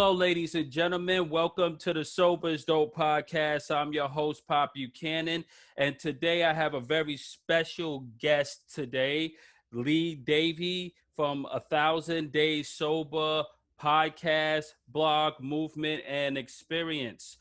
Hello, ladies and gentlemen. Welcome to the Sober is Dope podcast. I'm your host, Pop Buchanan, and today I have a very special guest today, Lee Davy from 1,000 Days Sober podcast, blog, movement, and experience.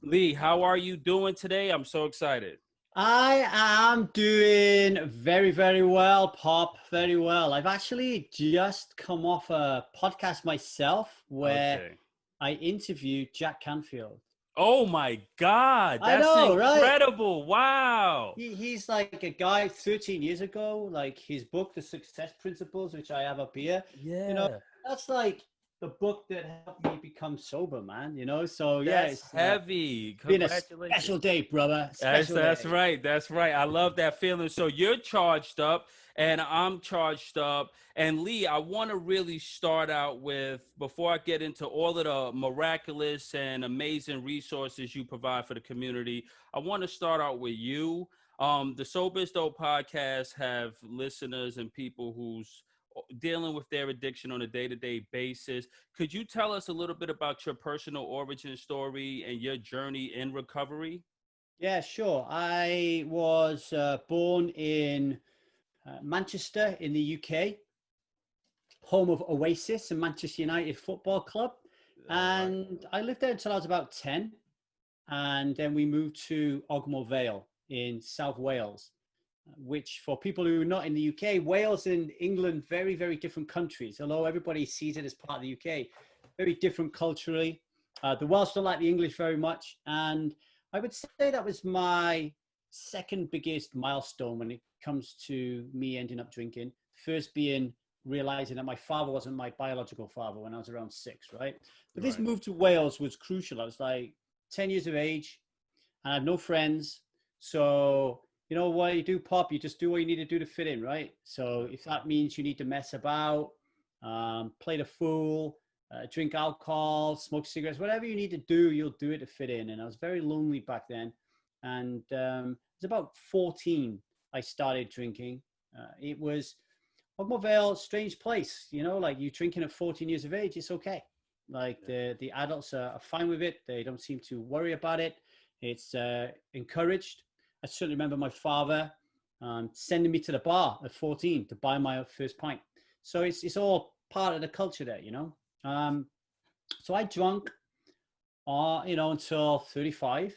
Lee, how are you doing today? I'm so excited. I am doing very, very well, Pop. Very well. I've actually just come off a podcast myself where Okay. I interviewed Jack Canfield. Oh my God, I that's know, right? incredible. Wow. He's like a guy 13 years ago, like his book, The Success Principles, which I have up here. You know, Yeah. that's like the book that helped me become sober, man. So yeah, That's it's heavy. been a Congratulations. special day, brother. That's Special that's day. right. That's right. I love that feeling. So you're charged up and I'm charged up. And Lee, I want to really start out with, before I get into all of the miraculous and amazing resources you provide for the community, I want to start out with you. The Sober is Dope podcast have listeners and people who's dealing with their addiction on a day-to-day basis. Could you tell us a little bit about your personal origin story and your journey in recovery? Yeah, sure. I was born in Manchester in the UK, home of Oasis and Manchester United Football Club. And I lived there until I was about 10. And then we moved to Ogmore Vale in South Wales, which for people who are not in the UK, Wales and England, very, very different countries. Although everybody sees it as part of the UK, very different culturally. The Welsh don't like the English very much. And I would say that was my second biggest milestone when it comes to me ending up drinking. First being realizing that my father wasn't my biological father when I was around 6, right? But this move to Wales was crucial. I was like 10 years of age and I had no friends. So, you know what you do, Pop? You just do what you need to do to fit in, right? So if that means you need to mess about, play the fool, drink alcohol, smoke cigarettes, whatever you need to do, you'll do it to fit in. And I was very lonely back then. And it was about 14, I started drinking. It was Ogmore Vale, strange place, like you drinking at 14 years of age, it's okay. Like the adults are fine with it. They don't seem to worry about it. It's encouraged. I certainly remember my father sending me to the bar at 14 to buy my first pint. So it's all part of the culture there, So I drank, until 35.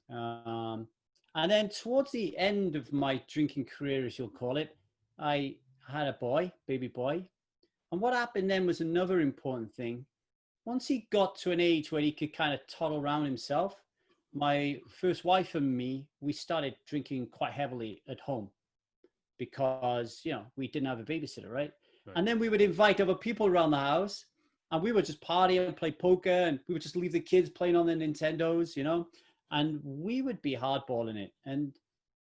And then towards the end of my drinking career, as you'll call it, I had a boy, baby boy. And what happened then was another important thing. Once he got to an age where he could kind of toddle around himself, my first wife and me, we started drinking quite heavily at home because, we didn't have a babysitter, right? And then we would invite other people around the house and we would just party and play poker and we would just leave the kids playing on the Nintendos, and we would be hardballing it. And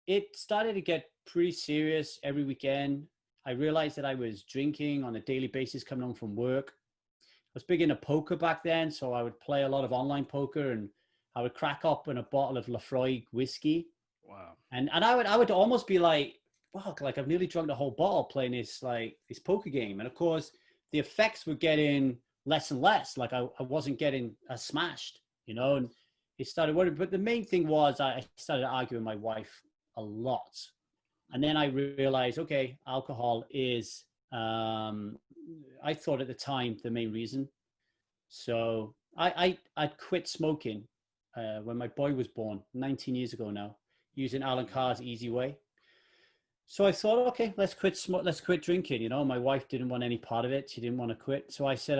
it started to get pretty serious every weekend. I realized that I was drinking on a daily basis coming home from work. I was big into poker back then, so I would play a lot of online poker and I would crack up in a bottle of Lafroy whiskey. Wow. And I would almost be like, wow, like I've nearly drunk the whole bottle playing this poker game. And of course, the effects were getting less and less. Like I wasn't getting as smashed, and it started worrying. But the main thing was I started arguing with my wife a lot. And then I realized, okay, alcohol is, I thought at the time, the main reason. So I'd quit smoking when my boy was born 19 years ago now, using Alan Carr's Easy Way. So I thought, okay, let's quit drinking. My wife didn't want any part of it. She didn't want to quit. So I said,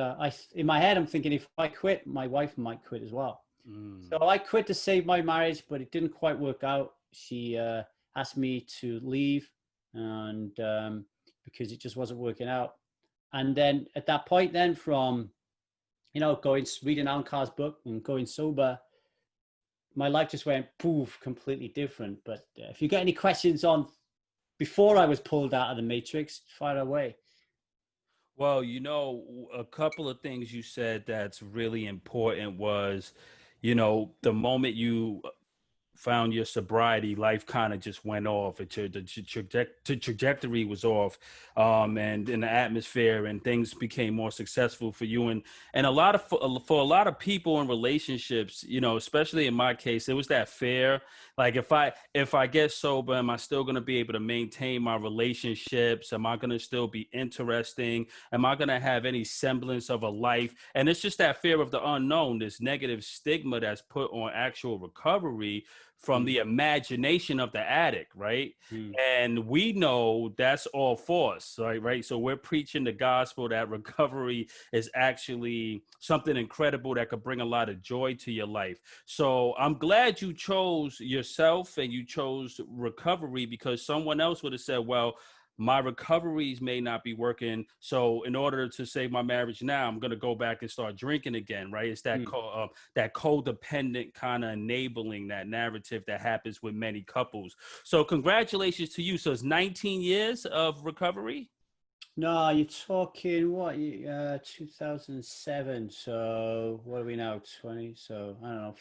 in my head, I'm thinking if I quit, my wife might quit as well. So I quit to save my marriage, but it didn't quite work out. She asked me to leave and because it just wasn't working out. And then at that point then from, reading Alan Carr's book and going sober, my life just went poof, completely different. But if you got any questions on before I was pulled out of the matrix, fire away. Well, a couple of things you said that's really important was, the moment you found your sobriety, life kind of just went off. The trajectory was off, and in the atmosphere, and things became more successful for you. And a lot of for a lot of people in relationships, you know, especially in my case, it was that fear. Like if I get sober, am I still going to be able to maintain my relationships? Am I going to still be interesting? Am I going to have any semblance of a life? And it's just that fear of the unknown, this negative stigma that's put on actual recovery from Mm, the imagination of the addict, right? mm, And we know that's all false, right? So we're preaching the gospel that recovery is actually something incredible that could bring a lot of joy to your life. So I'm glad you chose yourself and you chose recovery, because someone else would have said, well, my recoveries may not be working. So in order to save my marriage now, I'm going to go back and start drinking again, right? It's that mm. that codependent kind of enabling that narrative that happens with many couples. So congratulations to you. So it's 19 years of recovery. No, you're talking what? 2007. So what are we now? 20. So I don't know,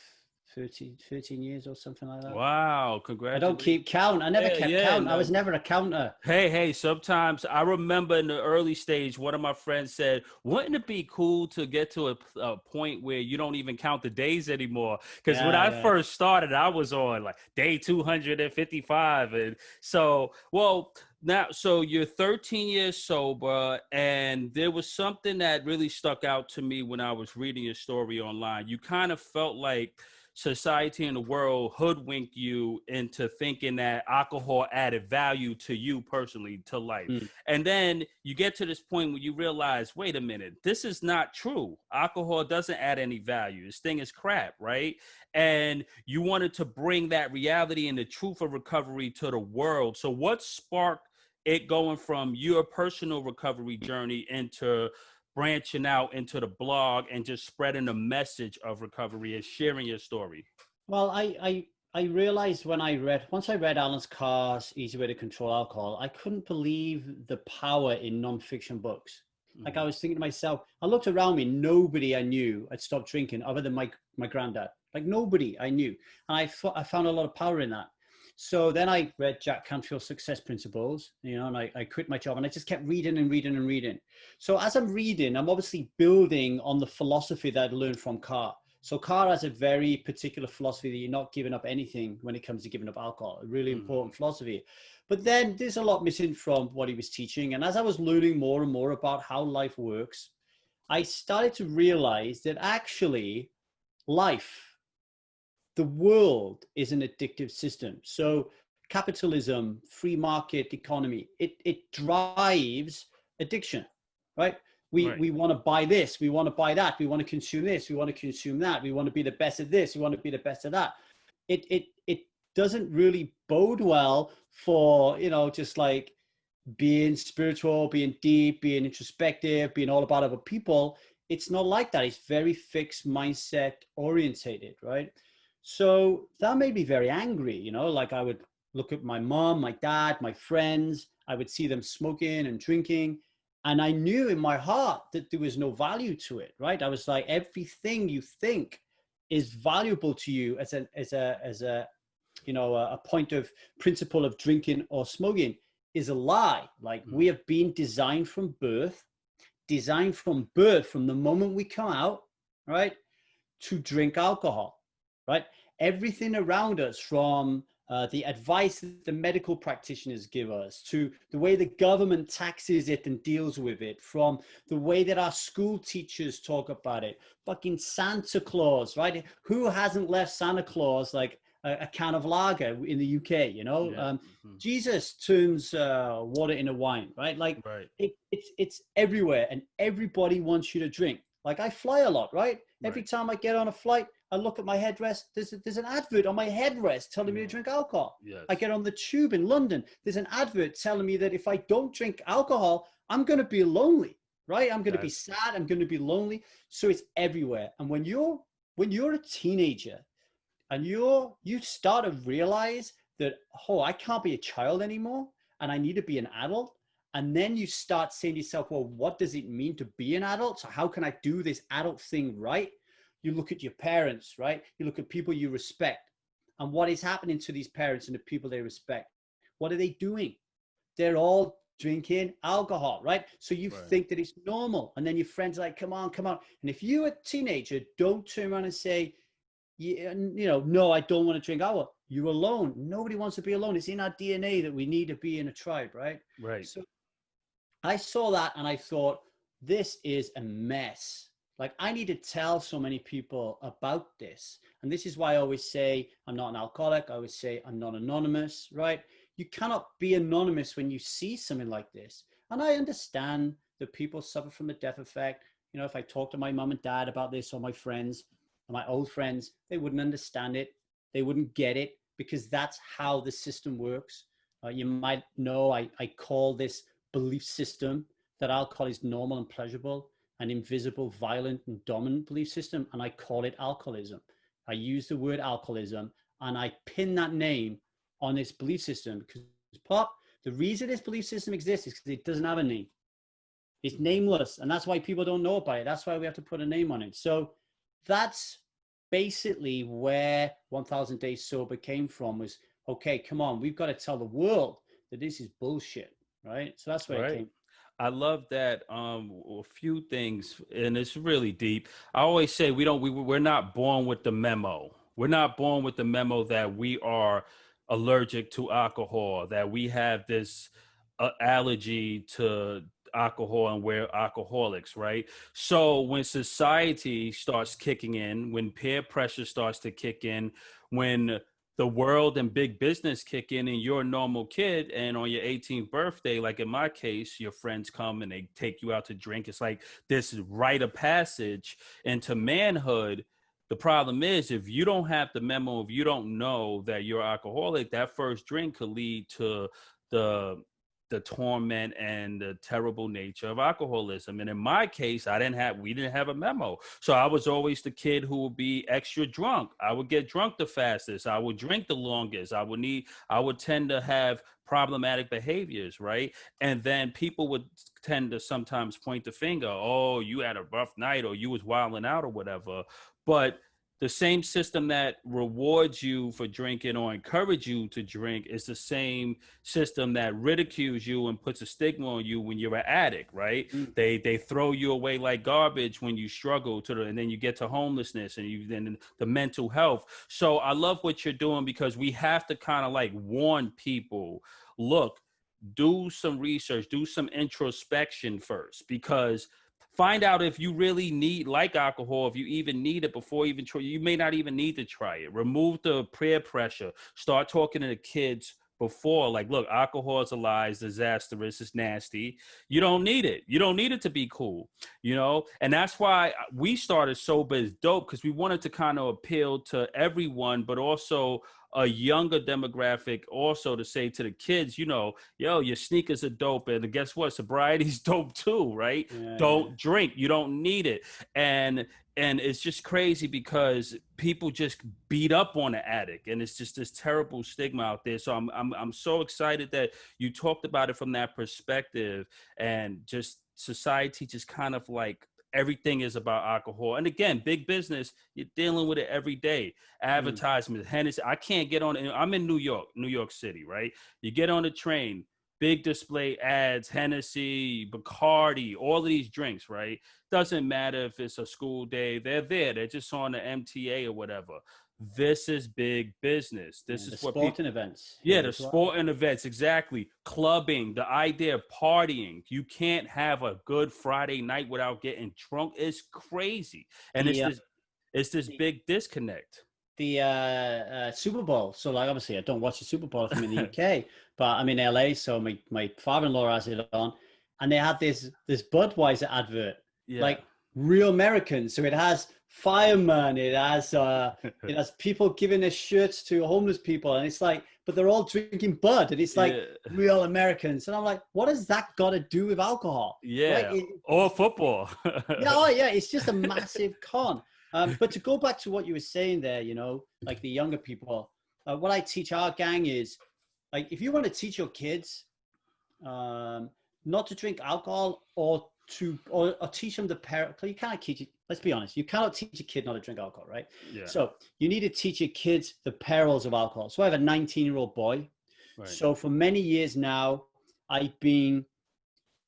13 years or something like that. Wow, I don't congratulations. keep count. I never Yeah, kept yeah. count. I No. was never a counter. Hey, sometimes I remember in the early stage, one of my friends said, wouldn't it be cool to get to a point where you don't even count the days anymore? Because when Yeah, I yeah. first started, I was on like day 255. And so, well, now, so you're 13 years sober, and there was something that really stuck out to me when I was reading your story online. You kind of felt like society and the world hoodwink you into thinking that alcohol added value to you personally, to life. Mm. And then you get to this point where you realize, wait a minute, this is not true. Alcohol doesn't add any value. This thing is crap, right? And you wanted to bring that reality and the truth of recovery to the world. So what sparked it going from your personal recovery journey into branching out into the blog and just spreading the message of recovery and sharing your story? Well, I realized once I read Alan Carr's Easy Way to Control Alcohol, I couldn't believe the power in nonfiction books. Like I Mhm. was thinking to myself, I looked around me, nobody I knew had stopped drinking other than my granddad. Like nobody I knew. And I found a lot of power in that. So then I read Jack Canfield's Success Principles, you know, and I quit my job and I just kept reading and reading and reading. So as I'm reading, I'm obviously building on the philosophy that I'd learned from Carr. So Carr has a very particular philosophy that you're not giving up anything when it comes to giving up alcohol, a really Mhm. important philosophy. But then there's a lot missing from what he was teaching. And as I was learning more and more about how life works, I started to realize that actually life, the world is an addictive system. So capitalism, free market economy, it drives addiction, right? Right. We want to buy this, we want to buy that, we want to consume this, we want to consume that, we want to be the best at this, we want to be the best at that. It doesn't really bode well for, you know, just like being spiritual, being deep, being introspective, being all about other people. It's not like that. It's very fixed mindset orientated, right? So that made me very angry, you know, like I would look at my mom, my dad, my friends, I would see them smoking and drinking. And I knew in my heart that there was no value to it, right? I was like, everything you think is valuable to you as a you know, a point of principle of drinking or smoking is a lie. Like we Mhm. have been designed from from the moment we come out, right, to drink alcohol, right? Everything around us, from the advice that the medical practitioners give us, to the way the government taxes it and deals with it, from the way that our school teachers talk about it, fucking Santa Claus, right? Who hasn't left Santa Claus like a can of lager in the UK, you know? Yeah. Mhm. Jesus turns water into wine, right? Like Right. it's everywhere, and everybody wants you to drink. Like I fly a lot, right? Every Right. time I get on a flight, I look at my headrest. There's an advert on my headrest telling me to Mhm. drink alcohol. Yes. I get on the tube in London. There's an advert telling me that if I don't drink alcohol, I'm going to be lonely, right? I'm going to be That's sad. I'm going to be lonely. So it's everywhere. And when you're a teenager and you start to realize that, oh, I can't be a child anymore and I need to be an adult. And then you start saying to yourself, well, what does it mean to be an adult? So how can I do this adult thing right? You look at your parents, right? You look at people you respect. And what is happening to these parents and the people they respect? What are they doing? They're all drinking alcohol, right? So you think that it's normal. And then your friends are like, come on, come on. And if you're a teenager, don't turn around and say, yeah, you know, no, I don't want to drink alcohol. You're alone. Nobody wants to be alone. It's in our DNA that we need to be in a tribe, right? Right. So I saw that and I thought, this is a mess. Like, I need to tell so many people about this. And this is why I always say, I'm not an alcoholic. I always say, I'm not anonymous, right? You cannot be anonymous when you see something like this. And I understand that people suffer from a death effect. You know, if I talk to my mom and dad about this, or my friends, or my old friends, they wouldn't understand it. They wouldn't get it, because that's how the system works. You might know I call this belief system that alcohol is normal and pleasurable, an invisible, violent, and dominant belief system, and I call it alcoholism. I use the word alcoholism, and I pin that name on this belief system because, Pop, the reason this belief system exists is because it doesn't have a name. It's nameless, and that's why people don't know about it. That's why we have to put a name on it. So that's basically where 1000 Days Sober came from, was, okay, come on, we've got to tell the world that this is bullshit, right? So that's where it came. I love that. A few things, and it's really deep. I always say we're not born with the memo. We're not born with the memo that we are allergic to alcohol, that we have this allergy to alcohol and we're alcoholics, right? So when society starts kicking in, when peer pressure starts to kick in, when the world and big business kick in and you're a normal kid, and on your 18th birthday, like in my case, your friends come and they take you out to drink. It's like this rite of passage into manhood. The problem is, if you don't have the memo, if you don't know that you're alcoholic, that first drink could lead to the torment and the terrible nature of alcoholism. And in my case, we didn't have a memo. So I was always the kid who would be extra drunk. I would get drunk the fastest. I would drink the longest. I would tend to have problematic behaviors, right? And then people would tend to sometimes point the finger, oh, you had a rough night, or you was wilding out, or whatever. But the same system that rewards you for drinking or encourage you to drink is the same system that ridicules you and puts a stigma on you when you're an addict, right? They throw you away like garbage when you struggle and then you get to homelessness and then the mental health. So I love what you're doing, because we have to kind of like warn people, look, do some research, do some introspection first, because find out if you really like alcohol, if you even need it before even try. You may not even need to try it. Remove the peer pressure. Start talking to the kids before, like, look, alcohol is a lie, it's disastrous, it's nasty. You don't need it. You don't need it to be cool, you know? And that's why we started Sober is Dope, because we wanted to kind of appeal to everyone, but also a younger demographic, also to say to the kids, you know, yo, your sneakers are dope, and guess what? Sobriety's dope too, right? Don't drink. You don't need it. And it's just crazy because people just beat up on the addict, and it's just this terrible stigma out there. So I'm so excited that you talked about it from that perspective, and just society just kind of like everything is about alcohol. And again, big business, you're dealing with it every day. Advertisements, Hennessy. I can't get on. I'm in New York City, right? You get on the train, big display ads, Hennessy, Bacardi, all of these drinks, right? Doesn't matter if it's a school day, they're there. They're just on the MTA or whatever. This is big business. This is what sporting events. Yeah, the sporting events, exactly. Clubbing, the idea of partying. You can't have a good Friday night without getting drunk. It's crazy. And it's this big disconnect. The Super Bowl. So, like, obviously, I don't watch the Super Bowl if I'm in the UK, but I'm in LA, so my father-in-law has it on, and they had this Budweiser advert, like real American. So it has firemen, it has people giving their shirts to homeless people, and it's like, but they're all drinking Bud, and it's like real Americans. And I'm like, what has that got to do with alcohol? Right? Or football. It's just a massive con. But to go back to what you were saying there, you know, like the younger people, what I teach our gang is, like, if you want to teach your kids not to drink alcohol, or teach them you can't teach it. Let's be honest. You cannot teach a kid not to drink alcohol, right? Yeah. So you need to teach your kids the perils of alcohol. So I have a 19-year-old boy. Right. So for many years now, I've been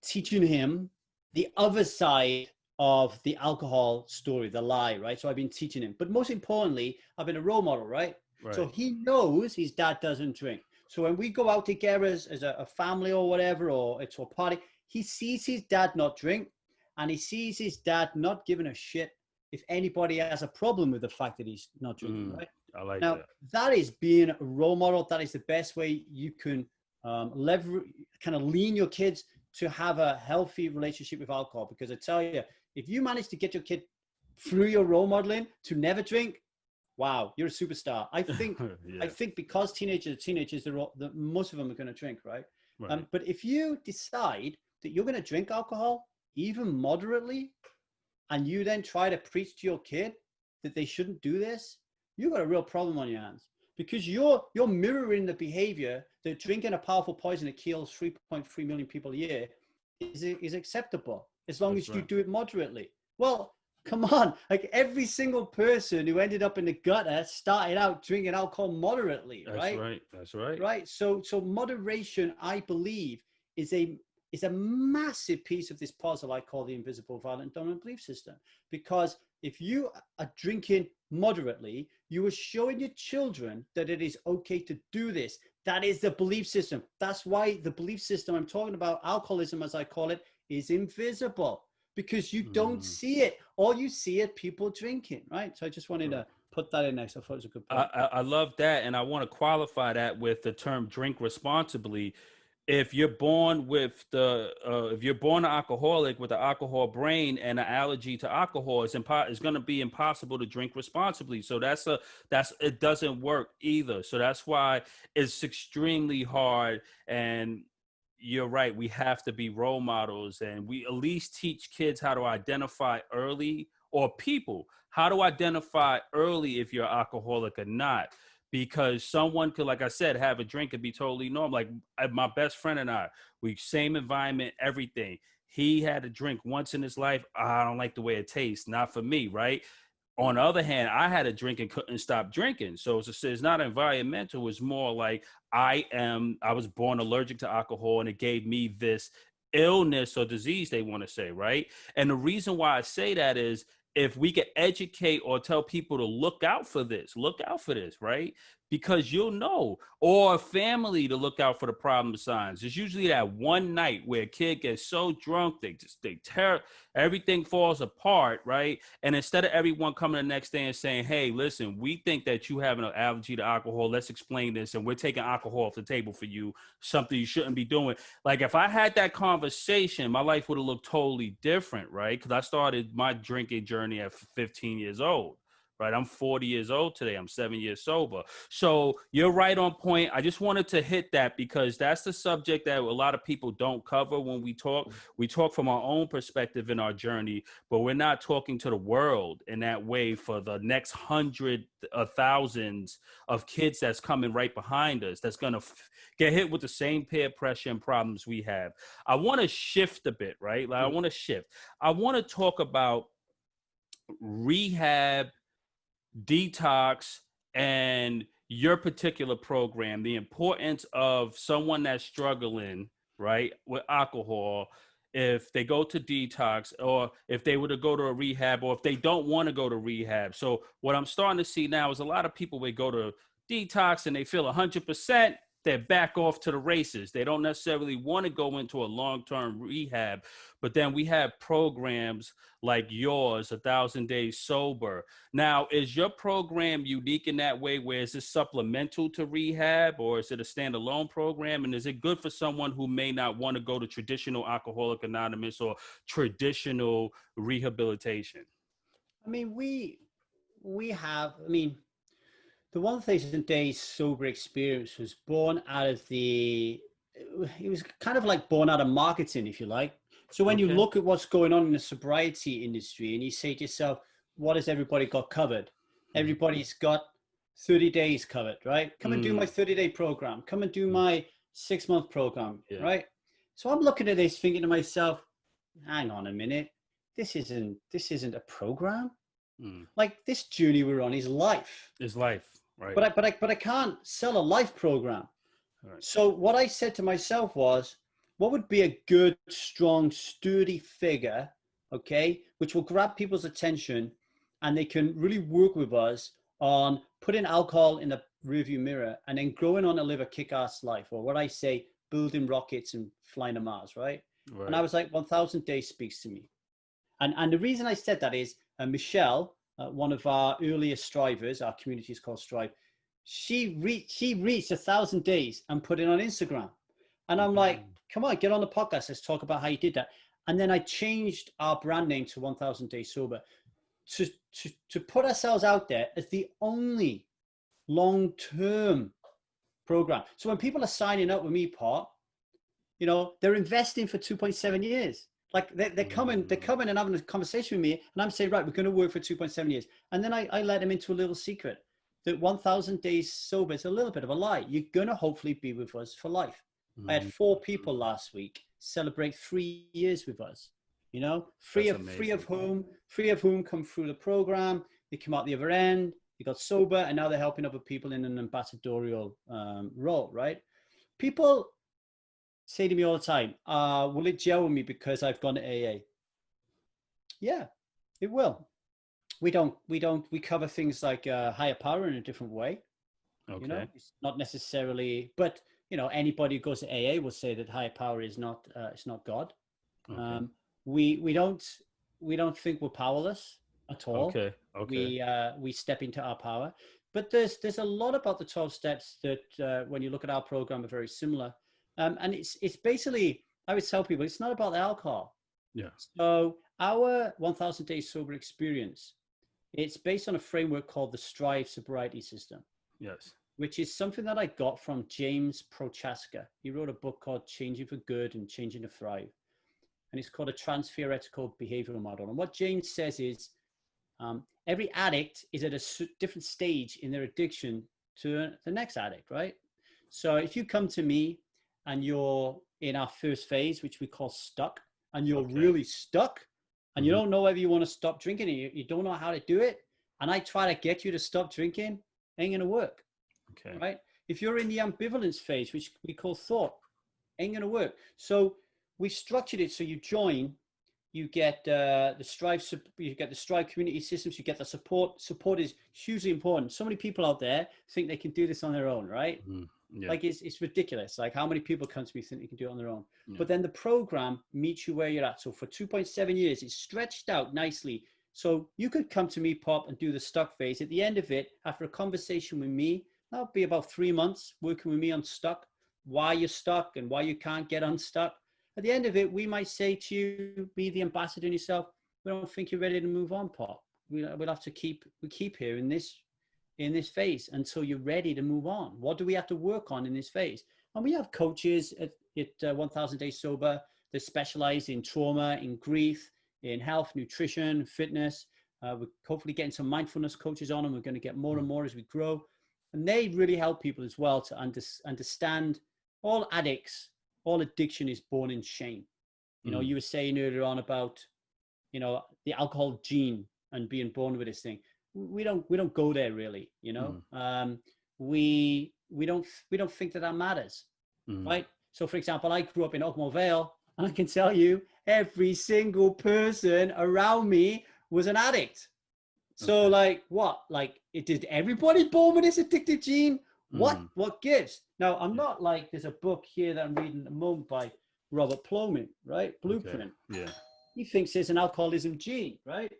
teaching him the other side of the alcohol story, the lie, right? So I've been teaching him. But most importantly, I've been a role model, right? So he knows his dad doesn't drink. So when we go out together as a family or whatever, or it's a party, he sees his dad not drink, and he sees his dad not giving a shit if anybody has a problem with the fact that he's not drinking, right? I like now, that. That is being a role model. That is the best way you can leverage, kind of lean your kids to have a healthy relationship with alcohol. Because I tell you, if you manage to get your kid through your role modeling to never drink, wow, you're a superstar. I think I think because teenagers, most of them are going to drink, right? But if you decide that you're going to drink alcohol, even moderately, and you then try to preach to your kid that they shouldn't do this, you've got a real problem on your hands, because you're mirroring the behavior that drinking a powerful poison that kills 3.3 million people a year is acceptable, as long as you do it moderately. Well, come on, like every single person who ended up in the gutter started out drinking alcohol moderately, right? That's right. Right. So moderation, I believe, is a massive piece of this puzzle I call the invisible violent dominant belief system. Because if you are drinking moderately, you are showing your children that it is okay to do this. That is the belief system. That's why the belief system I'm talking about, alcoholism as I call it, is invisible, because you don't see it. All you see are people drinking, right? So I just wanted to put that in there. So I thought it was a good point. I love that. And I want to qualify that with the term drink responsibly. If you're born with if you're born an alcoholic with an alcohol brain and an allergy to alcohol, it's going to be impossible to drink responsibly. So it doesn't work either. So that's why it's extremely hard. And you're right. We have to be role models, and we at least teach kids how to identify early, or people how to identify early if you're alcoholic or not. Because someone could, like I said, have a drink and be totally normal. Like my best friend and I, we same environment, everything. He had a drink once in his life. I don't like the way it tastes. Not for me, right? On the other hand, I had a drink and couldn't stop drinking. So it's not environmental. It's more like I was born allergic to alcohol, and it gave me this illness or disease, they want to say, right? And the reason why I say that is, if we could educate or tell people to look out for this, right? Because you'll know, or a family to look out for the problem signs. There's usually that one night where a kid gets so drunk, everything falls apart, right? And instead of everyone coming the next day and saying, hey, listen, we think that you have an allergy to alcohol. Let's explain this. And we're taking alcohol off the table for you, something you shouldn't be doing. Like if I had that conversation, my life would have looked totally different, right? Because I started my drinking journey at 15 years old. Right. I'm 40 years old today. I'm 7 years sober. So you're right on point. I just wanted to hit that because that's the subject that a lot of people don't cover when we talk. We talk from our own perspective in our journey, but we're not talking to the world in that way for the next hundred of thousands of kids that's coming right behind us, that's going to get hit with the same peer pressure and problems we have. I want to shift a bit, right? Like I want to talk about rehab, detox, and your particular program, the importance of someone that's struggling, right, with alcohol, if they go to detox, or if they were to go to a rehab, or if they don't want to go to rehab. So what I'm starting to see now is a lot of people, they go to detox and they feel 100%, they're back off to the races. They don't necessarily want to go into a long-term rehab. But then we have programs like yours, 1,000 Days Sober. Now, is your program unique in that way, where is it supplemental to rehab, or is it a standalone program? And is it good for someone who may not want to go to traditional Alcoholic Anonymous or traditional rehabilitation? I mean, the 1,000 Days Sober experience was born out of it was kind of like born out of marketing, if you like. So when you look at what's going on in the sobriety industry and you say to yourself, what has everybody got covered? Everybody's got 30 days covered, right? Come and do my 30-day program. Come and do my 6-month program, right? So I'm looking at this thinking to myself, hang on a minute. this isn't a program. Mm. Like, this journey we're on is life. It's life, right? But I can't sell a life program. Right. So what I said to myself was, what would be a good, strong, sturdy figure, okay, which will grab people's attention, and they can really work with us on putting alcohol in the rearview mirror and then growing on to live a kick-ass life, or what I say, building rockets and flying to Mars, right? Right. And I was like, 1000 Days speaks to me. And the reason I said that is Michelle, one of our earliest strivers, our community is called Strive, she reached 1000 days and put it on Instagram. And I'm like, come on, get on the podcast. Let's talk about how you did that. And then I changed our brand name to 1000 Days Sober to put ourselves out there as the only long-term program. So when people are signing up with me, Pat, you know, they're investing for 2.7 years. Like they're coming and having a conversation with me, and I'm saying, right, we're going to work for 2.7 years. And then I let them into a little secret that 1000 Days Sober is a little bit of a lie. You're going to hopefully be with us for life. I had 4 people last week celebrate 3 years with us, you know, free of whom come through the program. They come out the other end, they got sober, and now they're helping other people in an ambassadorial role, right? People say to me all the time, will it gel with me because I've gone to AA? Yeah, it will. We cover things like higher power in a different way. Okay. You know, it's not necessarily, but you know, anybody who goes to AA will say that higher power is not it's not God. Okay. We don't think we're powerless at all. Okay. We step into our power, but there's a lot about the 12 steps that when you look at our program are very similar. And it's basically, I would tell people, it's not about the alcohol. Yeah. So our 1000 Days Sober experience, it's based on a framework called the Strive sobriety system. Yes. Which is something that I got from James Prochaska. He wrote a book called Changing for Good and Changing to Thrive. And it's called a trans-theoretical behavioral model. And what James says is every addict is at a different stage in their addiction to the next addict, right? So if you come to me and you're in our first phase, which we call stuck, and you're really stuck, and you don't know whether you want to stop drinking, and you don't know how to do it, and I try to get you to stop drinking, ain't gonna work. Okay. Right? If you're in the ambivalence phase, which we call thought, ain't gonna work. So we structured it so you join, you get the Strive community systems, you get the support. Support is hugely important. So many people out there think they can do this on their own, right? Yeah. Like it's ridiculous. Like how many people come to me think they can do it on their own? Yeah. But then the program meets you where you're at. So for 2.7 years, it's stretched out nicely. So you could come to me, Pop, and do the stuck phase. At the end of it, after a conversation with me, that'll be about 3 months working with me on stuck, why you're stuck and why you can't get unstuck. At the end of it, we might say to you, be the ambassador in yourself, we don't think you're ready to move on, Pop. We'll have to keep here in this phase until you're ready to move on. What do we have to work on in this phase? And we have coaches at 1000 Days Sober that specialize in trauma, in grief, in health, nutrition, fitness. We're hopefully getting some mindfulness coaches on, and we're going to get more and more as we grow. And they really help people as well to understand all addicts, all addiction is born in shame. You know, you were saying earlier on about, you know, the alcohol gene and being born with this thing. We don't go there really, you know. We don't think that matters, right? So for example, I grew up in Ogmore Vale, and I can tell you every single person around me was an addict. So like what? Like did everybody born with this addictive gene? What gives? Now I'm not like, there's a book here that I'm reading at the moment by Robert Plomin, right? Blueprint. Okay. Yeah. He thinks there's an alcoholism gene, right?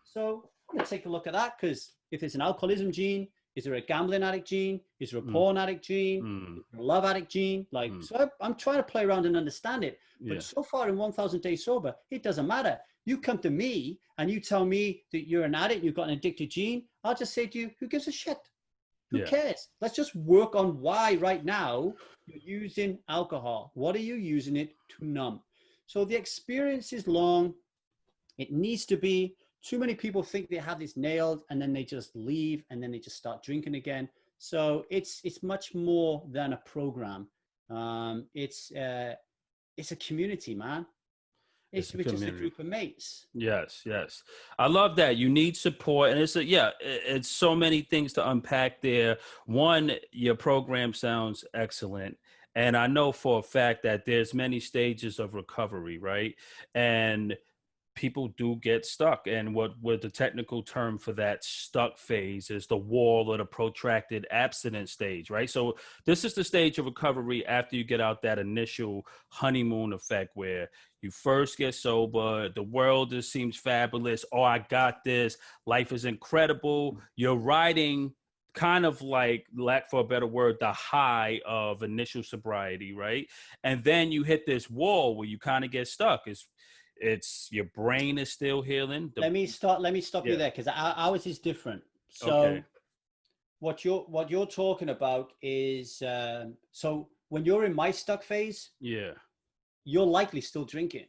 So I'm gonna take a look at that, because if there's an alcoholism gene, is there a gambling addict gene? Is there a porn addict gene? Is there a love addict gene? Like, so I'm trying to play around and understand it. But so far in 1000 Days Sober, it doesn't matter. You come to me and you tell me that you're an addict, you've got an addicted gene. I'll just say to you, who gives a shit? Who cares? Let's just work on why right now you're using alcohol. What are you using it to numb? So the experience is long. It needs to be. Too many people think they have this nailed, and then they just leave, and then they just start drinking again. So it's much more than a program. It's a community, man. We're just a group of mates. Yes, yes. I love that. You need support. And it's so many things to unpack there. One, your program sounds excellent. And I know for a fact that there's many stages of recovery, right? And people do get stuck, and what the technical term for that stuck phase is the wall or the protracted abstinence stage, right? So this is the stage of recovery after you get out that initial honeymoon effect where you first get sober, the world just seems fabulous. Oh, I got this, life is incredible. You're riding kind of like, lack for a better word, the high of initial sobriety, right? And then you hit this wall where you kind of get stuck. It's your brain is still healing. Let me stop you there, because ours is different. So Okay. what you're talking about is so when you're in my stuck phase, Yeah. you're likely still drinking.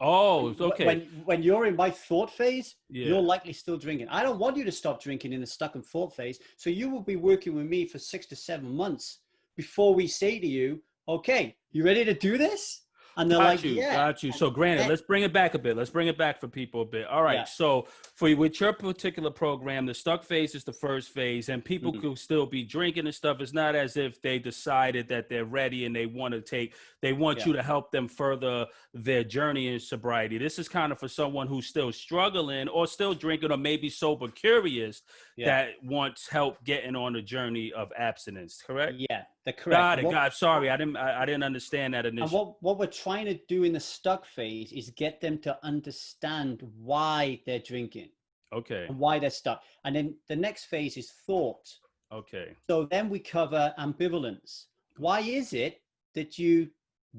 Oh, okay. When you're in my thought phase, Yeah. you're likely still drinking. I don't want you to stop drinking in the stuck and thought phase. So you will be working with me for 6 to 7 months before we say to you, okay, you ready to do this? And they're yeah. Got you. So granted, let's bring it back a bit. Let's bring it back for people a bit. All right. Yeah. So with your particular program, the stuck phase is the first phase, and people could still be drinking and stuff. It's not as if they decided that they're ready and they want you to help them further their journey in sobriety. This is kind of for someone who's still struggling or still drinking or maybe sober curious that wants help getting on the journey of abstinence. Correct? Yeah, the correct. Got it. Sorry, I didn't understand that initially. And what we're trying to do in the stuck phase is get them to understand why they're drinking. Okay. And why they're stuck. And then the next phase is thought. Okay. So then we cover ambivalence. Why is it that you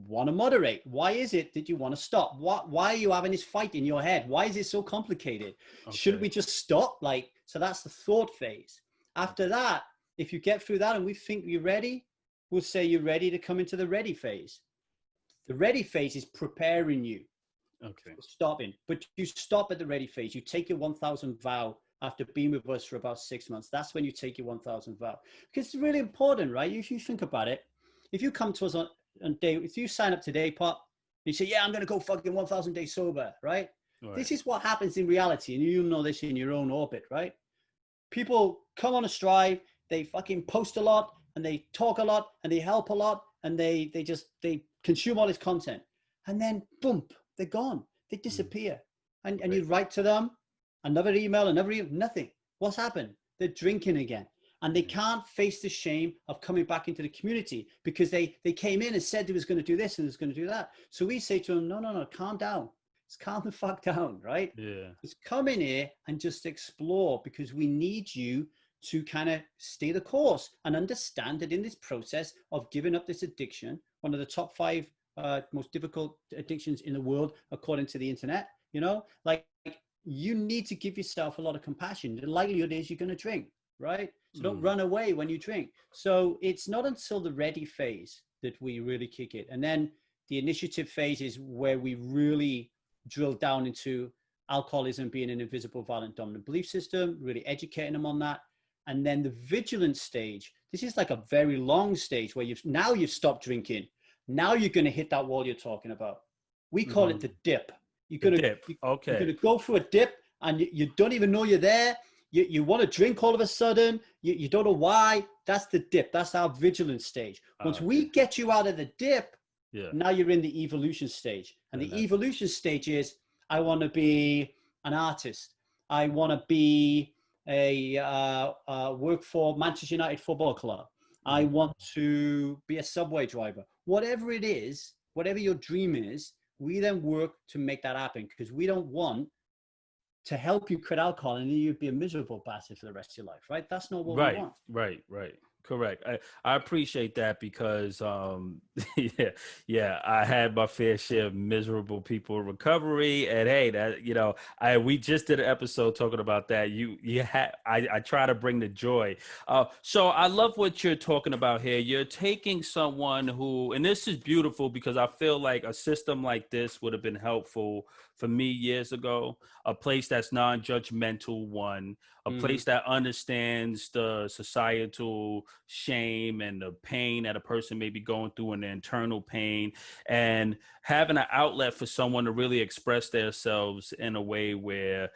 want to moderate? Why is it that you want to stop? Why are you having this fight in your head? Why is it so complicated? Okay. Should we just stop? So that's the thought phase. After that, if you get through that and we think you're ready, we'll say you're ready to come into the ready phase. The ready phase is preparing you. Okay. Stopping. But you stop at the ready phase. You take your 1,000 vow after being with us for about 6 months. That's when you take your 1,000 vow. Because it's really important, right? If you think about it, if you come to us on day, if you sign up today, Pop, and you say, yeah, I'm going to go fucking 1,000 days sober, right? This is what happens in reality. And you know this in your own orbit, right? People come on a strive, they fucking post a lot, and they talk a lot, and they help a lot, and they consume all this content. And then, boom, they're gone. They disappear. And you write to them, another email, nothing. What's happened? They're drinking again. And they can't face the shame of coming back into the community because they came in and said they was going to do this and was going to do that. So we say to them, no, calm down. Just calm the fuck down, right? Yeah. Just come in here and just explore, because we need you to kind of stay the course and understand that in this process of giving up this addiction, one of the top 5 most difficult addictions in the world, according to the internet, you need to give yourself a lot of compassion. The likelihood is you're going to drink, right? So don't run away when you drink. So it's not until the ready phase that we really kick it. And then the initiative phase is where we really drill down into alcoholism being an invisible, violent, dominant belief system, really educating them on that. And then the vigilance stage, this is like a very long stage where you've stopped drinking. Now you're going to hit that wall you're talking about. We call it the dip. You're going to go through a dip and you don't even know you're there. You want to drink all of a sudden. You don't know why. That's the dip. That's our vigilance stage. Once we get you out of the dip, now you're in the evolution stage. And the evolution stage is, I want to be an artist. I want to be work for Manchester United Football Club. I want to be a subway driver. Whatever it is, whatever your dream is, we then work to make that happen, because we don't want to help you quit alcohol and you'd be a miserable bastard for the rest of your life, right? That's not what we want. Right. Correct. I appreciate that, because I had my fair share of miserable people in recovery, and hey, that we just did an episode talking about that. I try to bring the joy. So I love what you're talking about here. You're taking someone who, and this is beautiful, because I feel like a system like this would have been helpful for me years ago, a place that's non-judgmental, a place that understands the societal shame and the pain that a person may be going through and the internal pain, and having an outlet for someone to really express themselves in a way where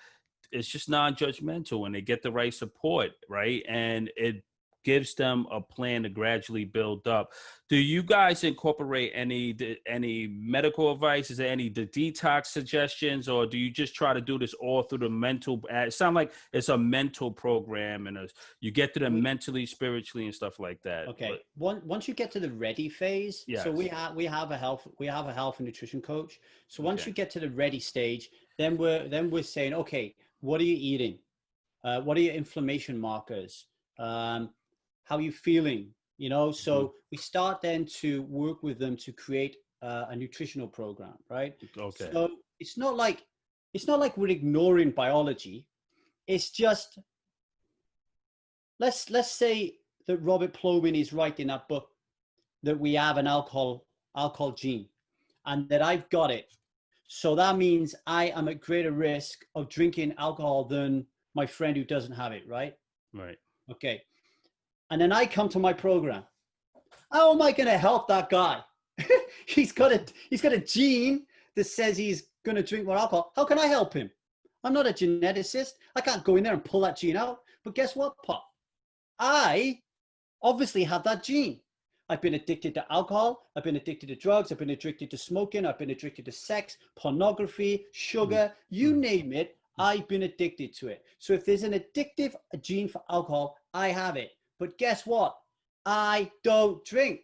it's just non-judgmental and they get the right support, right? And it gives them a plan to gradually build up. Do you guys incorporate any medical advice? Is there any detox suggestions, or do you just try to do this all through the mental? It sounds like it's a mental program, and you get to them mentally, spiritually, and stuff like that. Okay. Once you get to the ready phase, Yes. so we have a health and nutrition coach. So once Okay. you get to the ready stage, then we're saying, okay, what are you eating? What are your inflammation markers? How are you feeling? You know, so we start then to work with them to create a nutritional program, right? Okay. So it's not like we're ignoring biology. It's just, let's say that Robert Plomin is right in that book that we have an alcohol gene, and that I've got it. So that means I am at greater risk of drinking alcohol than my friend who doesn't have it, right? Right. Okay. And then I come to my program. How am I going to help that guy? he's got a gene that says he's going to drink more alcohol. How can I help him? I'm not a geneticist. I can't go in there and pull that gene out. But guess what, Pop? I obviously have that gene. I've been addicted to alcohol. I've been addicted to drugs. I've been addicted to smoking. I've been addicted to sex, pornography, sugar, you name it. I've been addicted to it. So if there's an addictive gene for alcohol, I have it. But guess what? I don't drink.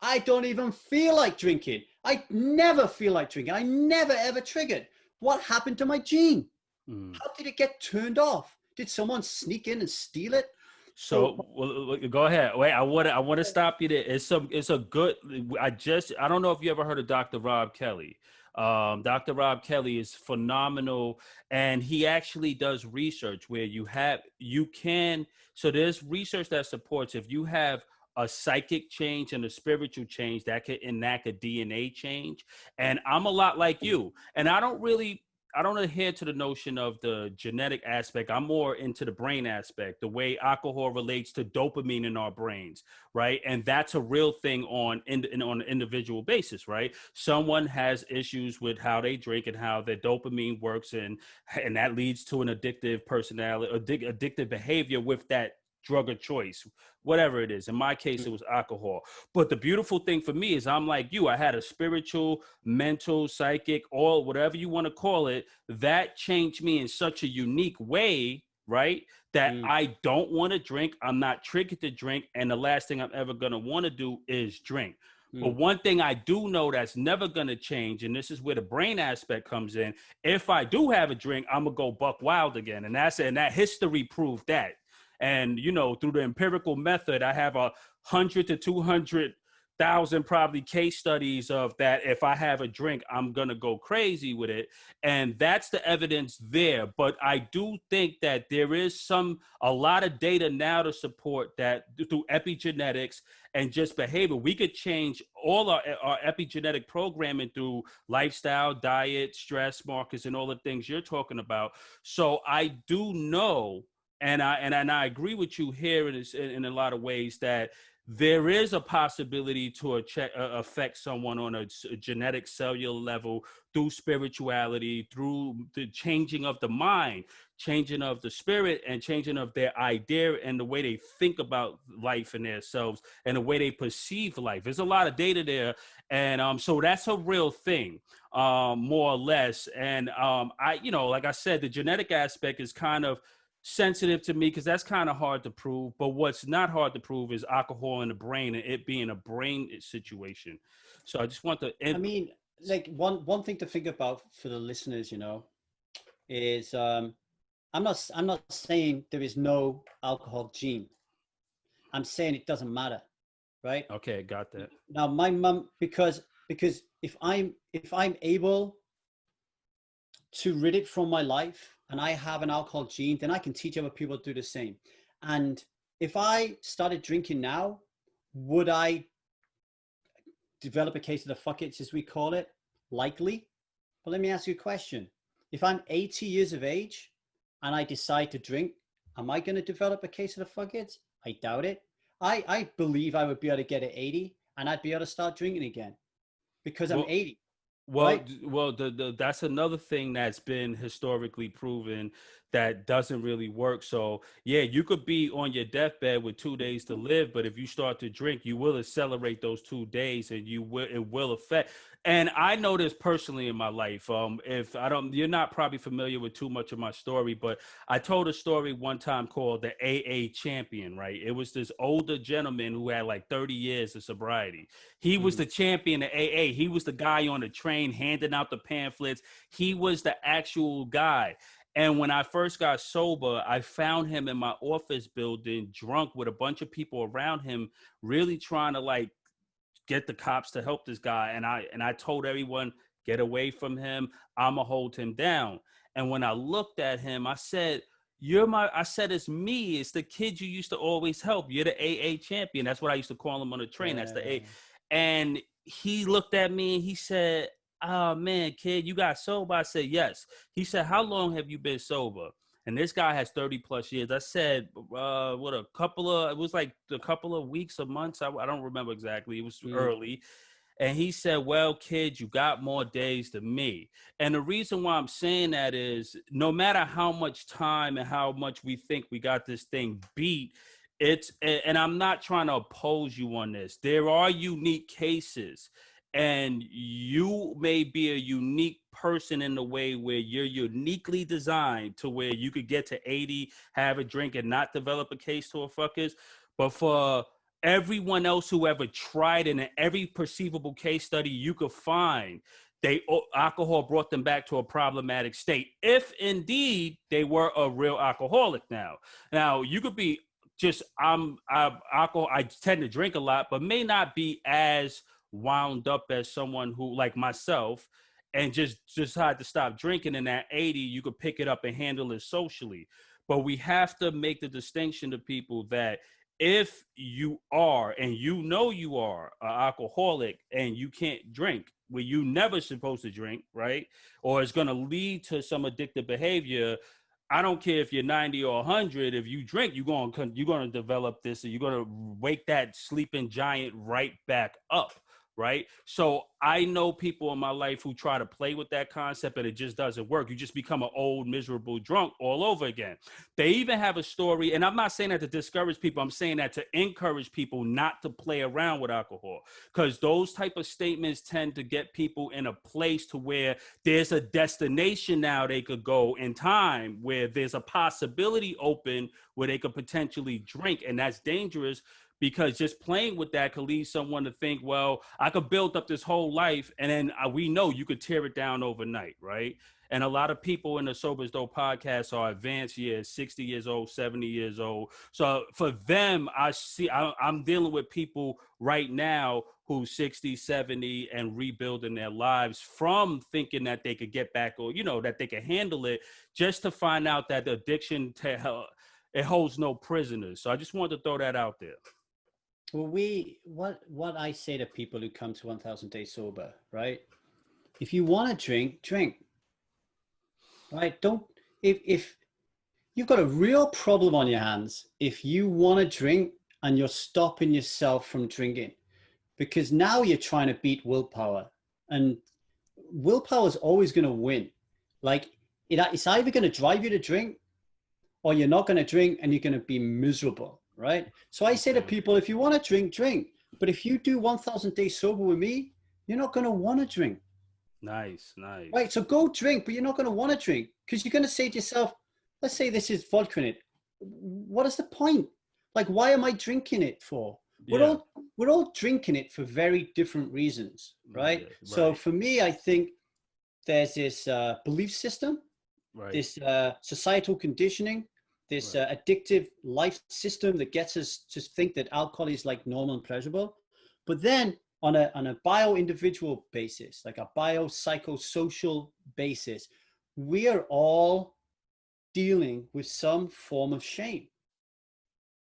I don't even feel like drinking. I never feel like drinking. I never ever triggered. What happened to my gene? How did it get turned off? Did someone sneak in and steal it? So well, go ahead. Wait, I want to stop you there. It's a good. I don't know if you ever heard of Dr. Rob Kelly. Dr. Rob Kelly is phenomenal, and he actually does research where you can. So there's research that supports if you have a psychic change and a spiritual change that could enact a DNA change. And I'm a lot like you, and I don't adhere to the notion of the genetic aspect. I'm more into the brain aspect, the way alcohol relates to dopamine in our brains, right? And that's a real thing on an individual basis, right? Someone has issues with how they drink and how their dopamine works, and that leads to an addictive personality, addictive behavior with that drug of choice, whatever it is. In my case, it was alcohol. But the beautiful thing for me is I'm like you. I had a spiritual, mental, psychic, all whatever you want to call it, that changed me in such a unique way, right? That I don't want to drink. I'm not triggered to drink. And the last thing I'm ever going to want to do is drink. But one thing I do know that's never going to change, and this is where the brain aspect comes in. If I do have a drink, I'm going to go buck wild again. And that history proved that. And, through the empirical method, I have 100 to 200,000 probably case studies of that. If I have a drink, I'm going to go crazy with it. And that's the evidence there. But I do think that there is a lot of data now to support that through epigenetics and just behavior. We could change all our epigenetic programming through lifestyle, diet, stress markers, and all the things you're talking about. So I do know, and I agree with you here in a lot of ways, that there is a possibility to affect someone on a genetic cellular level through spirituality, through the changing of the mind, changing of the spirit, and changing of their idea and the way they think about life and themselves and the way they perceive life. There's a lot of data there. And so that's a real thing, more or less. And like I said, the genetic aspect is kind of sensitive to me because that's kind of hard to prove. But what's not hard to prove is alcohol in the brain and it being a brain situation. So I just want to like one thing to think about for the listeners, is I'm not saying there is no alcohol gene. I'm saying it doesn't matter, right? Okay, got that. Now my mom, because if I'm able to rid it from my life and I have an alcohol gene, then I can teach other people to do the same. And if I started drinking now, would I develop a case of the fuck-its, as we call it? Likely. But let me ask you a question. If I'm 80 years of age and I decide to drink, am I going to develop a case of the fuck-its? I doubt it. I believe I would be able to get at 80 and I'd be able to start drinking again because I'm Well, 80, Well, right? that's another thing that's been historically proven that doesn't really work. So, yeah, you could be on your deathbed with 2 days to live, but if you start to drink, you will accelerate those 2 days, and it will affect. And I know this personally in my life. If I don't, you're not probably familiar with too much of my story, but I told a story one time called the AA champion. Right? It was this older gentleman who had like 30 years of sobriety. He was Mhm. the champion of AA. He was the guy on the train handing out the pamphlets. He was the actual guy. And when I first got sober, I found him in my office building, drunk with a bunch of people around him, really trying to like get the cops to help this guy. And I told everyone, get away from him. I'ma hold him down. And when I looked at him, I said, I said, it's me. It's the kid you used to always help. You're the AA champion. That's what I used to call him on the train. That's the A. Yeah. And he looked at me and he said, oh man, kid, you got sober? I said, yes. He said, how long have you been sober? And this guy has 30 plus years. I said, it was like a couple of weeks or months. I don't remember exactly. It was Mm. early. And he said, well, kid, you got more days than me. And the reason why I'm saying that is no matter how much time and how much we think we got this thing beat, and I'm not trying to oppose you on this. There are unique cases, and you may be a unique person in the way where you're uniquely designed to where you could get to 80, have a drink, and not develop a case to a fuckers. But for everyone else who ever tried it, in every perceivable case study you could find, alcohol brought them back to a problematic state, if indeed they were a real alcoholic. Now you could be just alcohol. I tend to drink a lot, but may not be as wound up as someone who, like myself, and just had to stop drinking. In that 80, you could pick it up and handle it socially. But we have to make the distinction to people that if you are, and you are an alcoholic and you can't drink, where you never supposed to drink, right? Or it's going to lead to some addictive behavior. I don't care if you're 90 or 100. If you drink, you're going to develop this, and you're going to wake that sleeping giant right back up, right? So I know people in my life who try to play with that concept, and it just doesn't work. You just become an old, miserable drunk all over again. They even have a story, and I'm not saying that to discourage people. I'm saying that to encourage people not to play around with alcohol, because those type of statements tend to get people in a place to where there's a destination now they could go in time, where there's a possibility open where they could potentially drink, and that's dangerous, because just playing with that could lead someone to think, well, I could build up this whole life, and then we know you could tear it down overnight, right? And a lot of people in the Sober as Dope podcast are advanced years, 60 years old, 70 years old. So for them, I'm dealing with people right now who's 60, 70 and rebuilding their lives from thinking that they could get back, or, that they can handle it, just to find out that addiction, it holds no prisoners. So I just wanted to throw that out there. Well, what I say to people who come to 1000 Days Sober, right? If you want to drink, drink, right? Don't, if you've got a real problem on your hands, if you want to drink and you're stopping yourself from drinking, because now you're trying to beat willpower, and willpower is always going to win. Like it's either going to drive you to drink, or you're not going to drink and you're going to be miserable, right? So I say to people, if you want to drink, drink. But if you do 1000 Days Sober with me, you're not going to want to drink. Nice. Right, so go drink, but you're not going to want to drink, because you're going to say to yourself, let's say this is vodka in it. What is the point? Like, why am I drinking it for? Yeah. We're all drinking it for very different reasons, right? Yeah, So right. for me, I think there's this belief system, Right. this societal conditioning, this Right. addictive life system that gets us to think that alcohol is like normal and pleasurable. But then on a bio-individual basis, like a biopsychosocial basis, we are all dealing with some form of shame,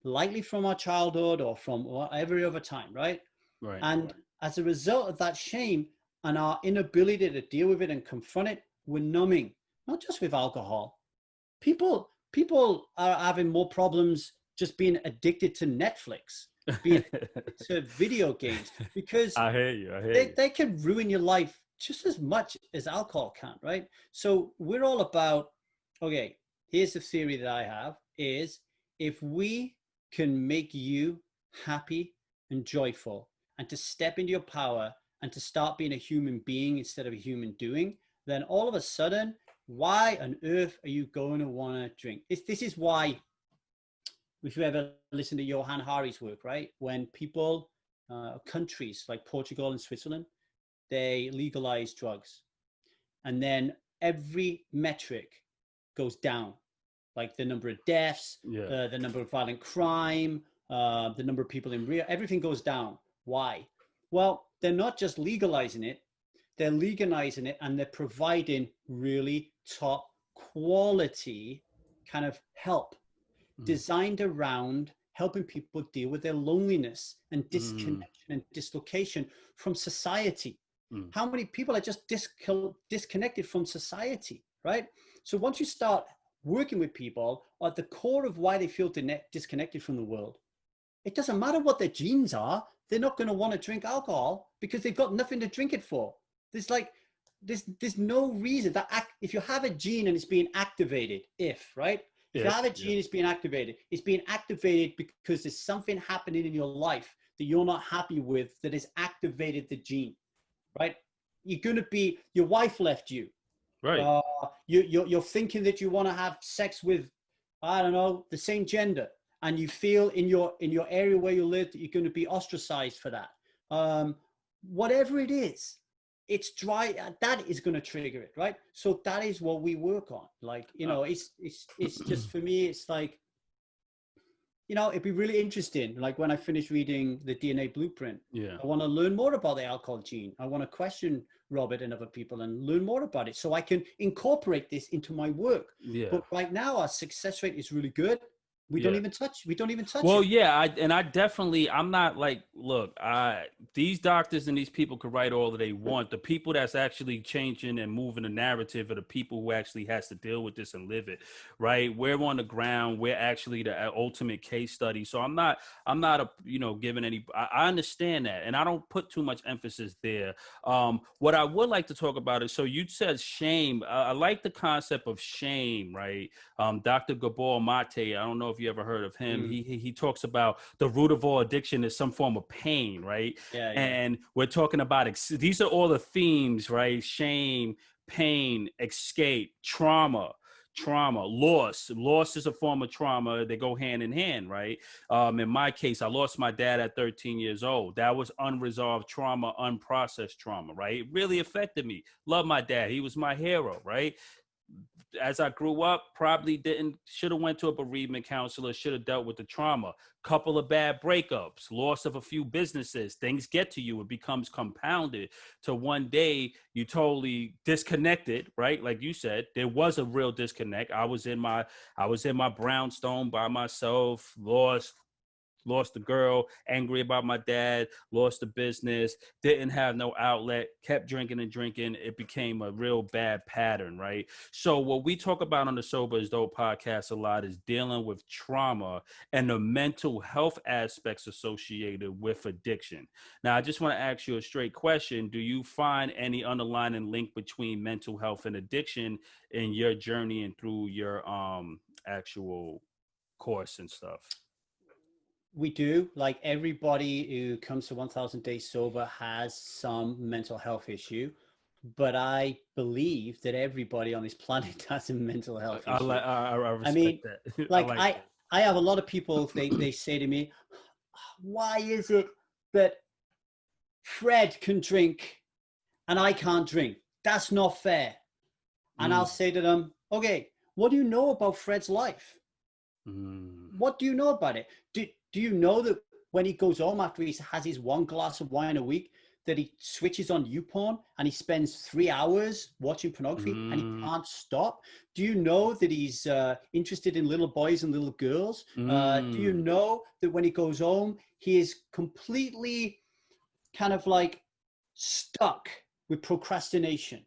likely from our childhood or from every other time, right? Right. And as a result of that shame and our inability to deal with it and confront it, we're numbing, not just with alcohol. People are having more problems just being addicted to Netflix. being to video games, because I hear you. I hear you. they can ruin your life just as much as alcohol can, right? So we're all about, okay, here's the theory that I have is, if we can make you happy and joyful, and to step into your power and to start being a human being instead of a human doing, then all of a sudden, why on earth are you going to want to drink? This is why, if you ever listen to Johann Hari's work, right? When people, countries like Portugal and Switzerland, they legalize drugs, and then every metric goes down, like the number of deaths, Yeah. the number of violent crime, the number of people in Rio, everything goes down. Why? Well, they're not just legalizing it, they're legalizing it and they're providing really top quality kind of help designed around helping people deal with their loneliness and disconnection and dislocation from society. How many people are just disconnected from society, right? So once you start working with people at the core of why they feel disconnected from the world, it doesn't matter what their genes are. They're not going to want to drink alcohol because they've got nothing to drink it for. There's no reason that if you have a gene and it's being activated, right? If you have a gene, it's being activated because there's something happening in your life that you're not happy with that has activated the gene, right? You're going to be, your wife left you. Right. You're thinking that you want to have sex with, I don't know, the same gender, and you feel in your area where you live that you're going to be ostracized for that. Whatever it is, it's dry. That is going to trigger it, right? So that is what we work on. Like, it's just, for me, it's like, it'd be really interesting. Like when I finish reading the DNA Blueprint, I want to learn more about the alcohol gene. I want to question Robert and other people and learn more about it so I can incorporate this into my work. But right now, our success rate is really good. We don't even touch Well, it. yeah, I'm not like, look, these doctors and these people could write all that they want. The people that's actually changing and moving the narrative are the people who actually has to deal with this and live it, right? We're on the ground. We're actually the ultimate case study. So I'm not giving any, I understand that. And I don't put too much emphasis there. What I would like to talk about is, so you said shame. I like the concept of shame, right? Dr. Gabor Mate, I don't know if you ever heard of him. He talks about the root of all addiction is some form of pain, right? And we're talking about, these are all the themes, right? Shame, pain, escape, trauma, loss is a form of trauma. They go hand in hand, right? In my case, I lost my dad at 13 years old. That was unresolved trauma, unprocessed trauma, right? It really affected me. Love my dad. He was my hero, right? As I grew up, probably should have went to a bereavement counselor, should have dealt with the trauma. Couple of bad breakups, loss of a few businesses, things get to you. It becomes compounded to one day you totally disconnected, right? Like you said, there was a real disconnect. I was in my brownstone by myself, lost the girl, angry about my dad, lost the business, didn't have no outlet, kept drinking and drinking. It became a real bad pattern, right? So what we talk about on the Sober is Dope podcast a lot is dealing with trauma and the mental health aspects associated with addiction. Now, I just want to ask you a straight question. Do you find any underlying link between mental health and addiction in your journey and through your actual course and stuff? We do. Like, everybody who comes to 1000 Days Sober has some mental health issue, but I believe that everybody on this planet has a mental health issue. I respect that. Like, I have a lot of people, they say to me, why is it that Fred can drink and I can't drink? That's not fair. And I'll say to them, okay, what do you know about Fred's life? What do you know about it? Do you know that when he goes home after he has his one glass of wine a week, that he switches on YouPorn and he spends 3 hours watching pornography and he can't stop? Do you know that he's interested in little boys and little girls? Do you know that when he goes home, he is completely kind of like stuck with procrastination?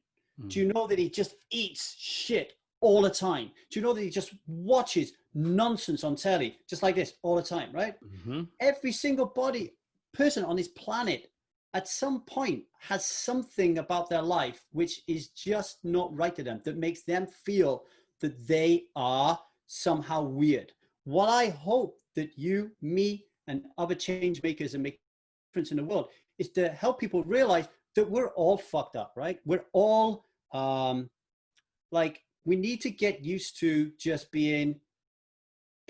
Do you know that he just eats shit all the time? Do you know that he just watches nonsense on telly, just like this all the time, right? Mm-hmm. Every single person on this planet at some point has something about their life which is just not right to them, that makes them feel that they are somehow weird. What I hope that you, me, and other change makers and make a difference in the world is to help people realize that we're all fucked up, right? We're all like, we need to get used to just being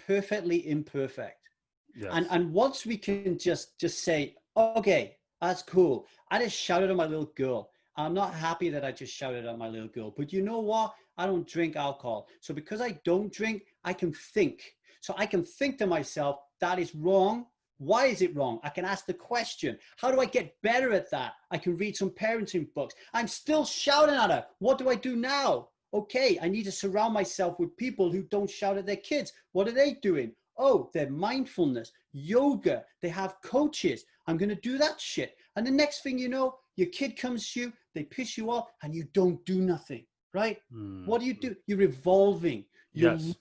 perfectly imperfect. Yes. And once we can just say, okay, that's cool. I just shouted at my little girl. I'm not happy that I just shouted at my little girl, but you know what? I don't drink alcohol. So because I don't drink, I can think. So I can think to myself, that is wrong. Why is it wrong? I can ask the question. How do I get better at that? I can read some parenting books. I'm still shouting at her. What do I do now? Okay, I need to surround myself with people who don't shout at their kids. What are they doing? Oh, they're mindfulness, yoga, they have coaches. I'm going to do that shit. And the next thing you know, your kid comes to you, they piss you off, and you don't do nothing, right? What do? You're evolving. Yes.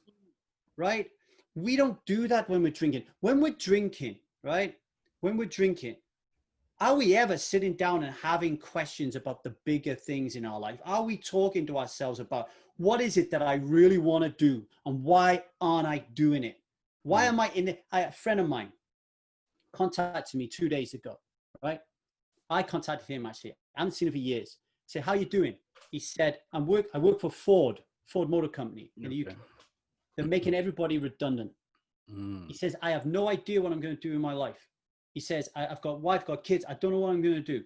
Right? We don't do that when we're drinking. When we're drinking, right? When we're drinking, are we ever sitting down and having questions about the bigger things in our life? Are we talking to ourselves about what is it that I really want to do and why aren't I doing it? Why am I in it? A friend of mine contacted me 2 days ago, right? I contacted him actually. I haven't seen him for years. I said, how you doing? He said, I work for Ford Motor Company in the UK. They're making everybody redundant. He says, I have no idea what I'm going to do in my life. He says, I've got wife, got kids. I don't know what I'm going to do.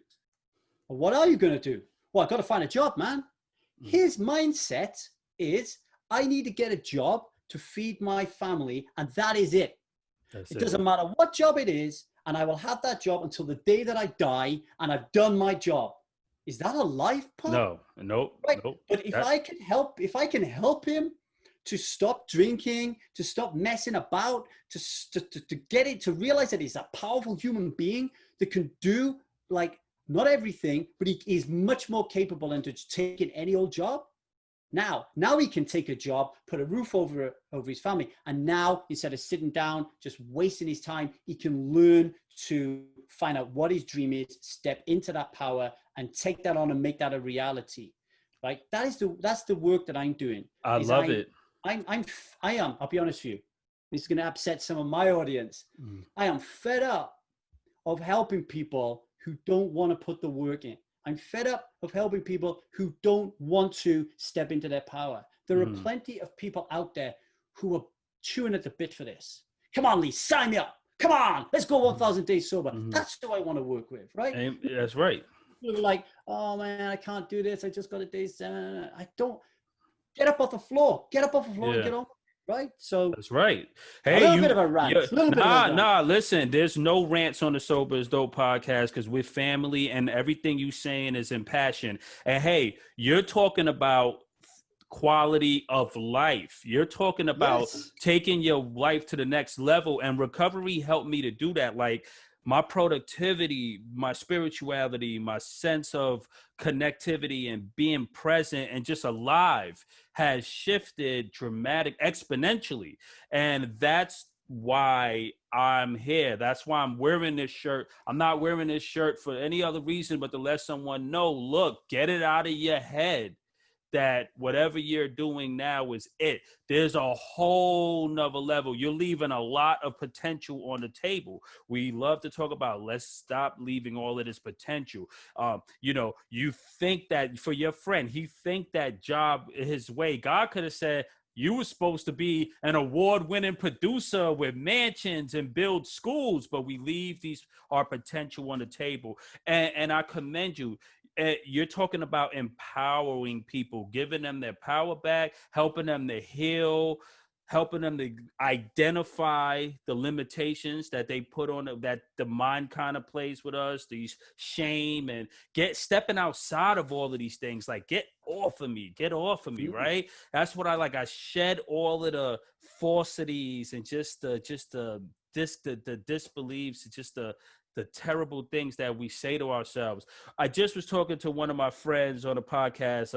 Well, what are you going to do? Well, I've got to find a job, man. His mindset is, I need to get a job to feed my family, and that is it. It doesn't matter what job it is, and I will have that job until the day that I die, and I've done my job. Is that a life, Pop? No, nope, right? nope. But if I can help him to stop drinking, to stop messing about, to get it, to realize that he's a powerful human being that can do, like, not everything, but he is much more capable than just taking any old job. Now he can take a job, put a roof over his family. And now, instead of sitting down, just wasting his time, he can learn to find out what his dream is, step into that power and take that on and make that a reality. Right? That's the work that I'm doing. I love it. I'll be honest with you. This is going to upset some of my audience. I am fed up of helping people who don't want to put the work in. I'm fed up of helping people who don't want to step into their power. There are plenty of people out there who are chewing at the bit for this. Come on, Lee, sign me up. Come on, let's go 1,000 days sober. That's who I want to work with, right? And that's right. People are like, oh man, I can't do this. I just got a day 7. I don't. Get up off the floor. Get up off the floor and get on. Right? So that's right. Hey, a little bit of a rant. Listen, there's no rants on the Sober is Dope podcast because we're family and everything you saying is in passion. And hey, you're talking about quality of life. You're talking about taking your life to the next level, and recovery helped me to do that. Like, my productivity, my spirituality, my sense of connectivity and being present and just alive has shifted exponentially. And that's why I'm here. That's why I'm wearing this shirt. I'm not wearing this shirt for any other reason but to let someone know, look, get it out of your head that whatever you're doing now is it. There's a whole nother level. You're leaving a lot of potential on the table. We love to talk about, let's stop leaving all of this potential. You think that for your friend, he think that job his way. God could have said, you were supposed to be an award-winning producer with mansions and build schools, but we leave our potential on the table. And I commend you. You're talking about empowering people, giving them their power back, helping them to heal, helping them to identify the limitations that they put on that the mind kind of plays with us, these shame, and stepping outside of all of these things. Like, get off of me, right? That's what I like. I shed all of the falsities and just the disbeliefs, just the terrible things that we say to ourselves. I just was talking to one of my friends on a podcast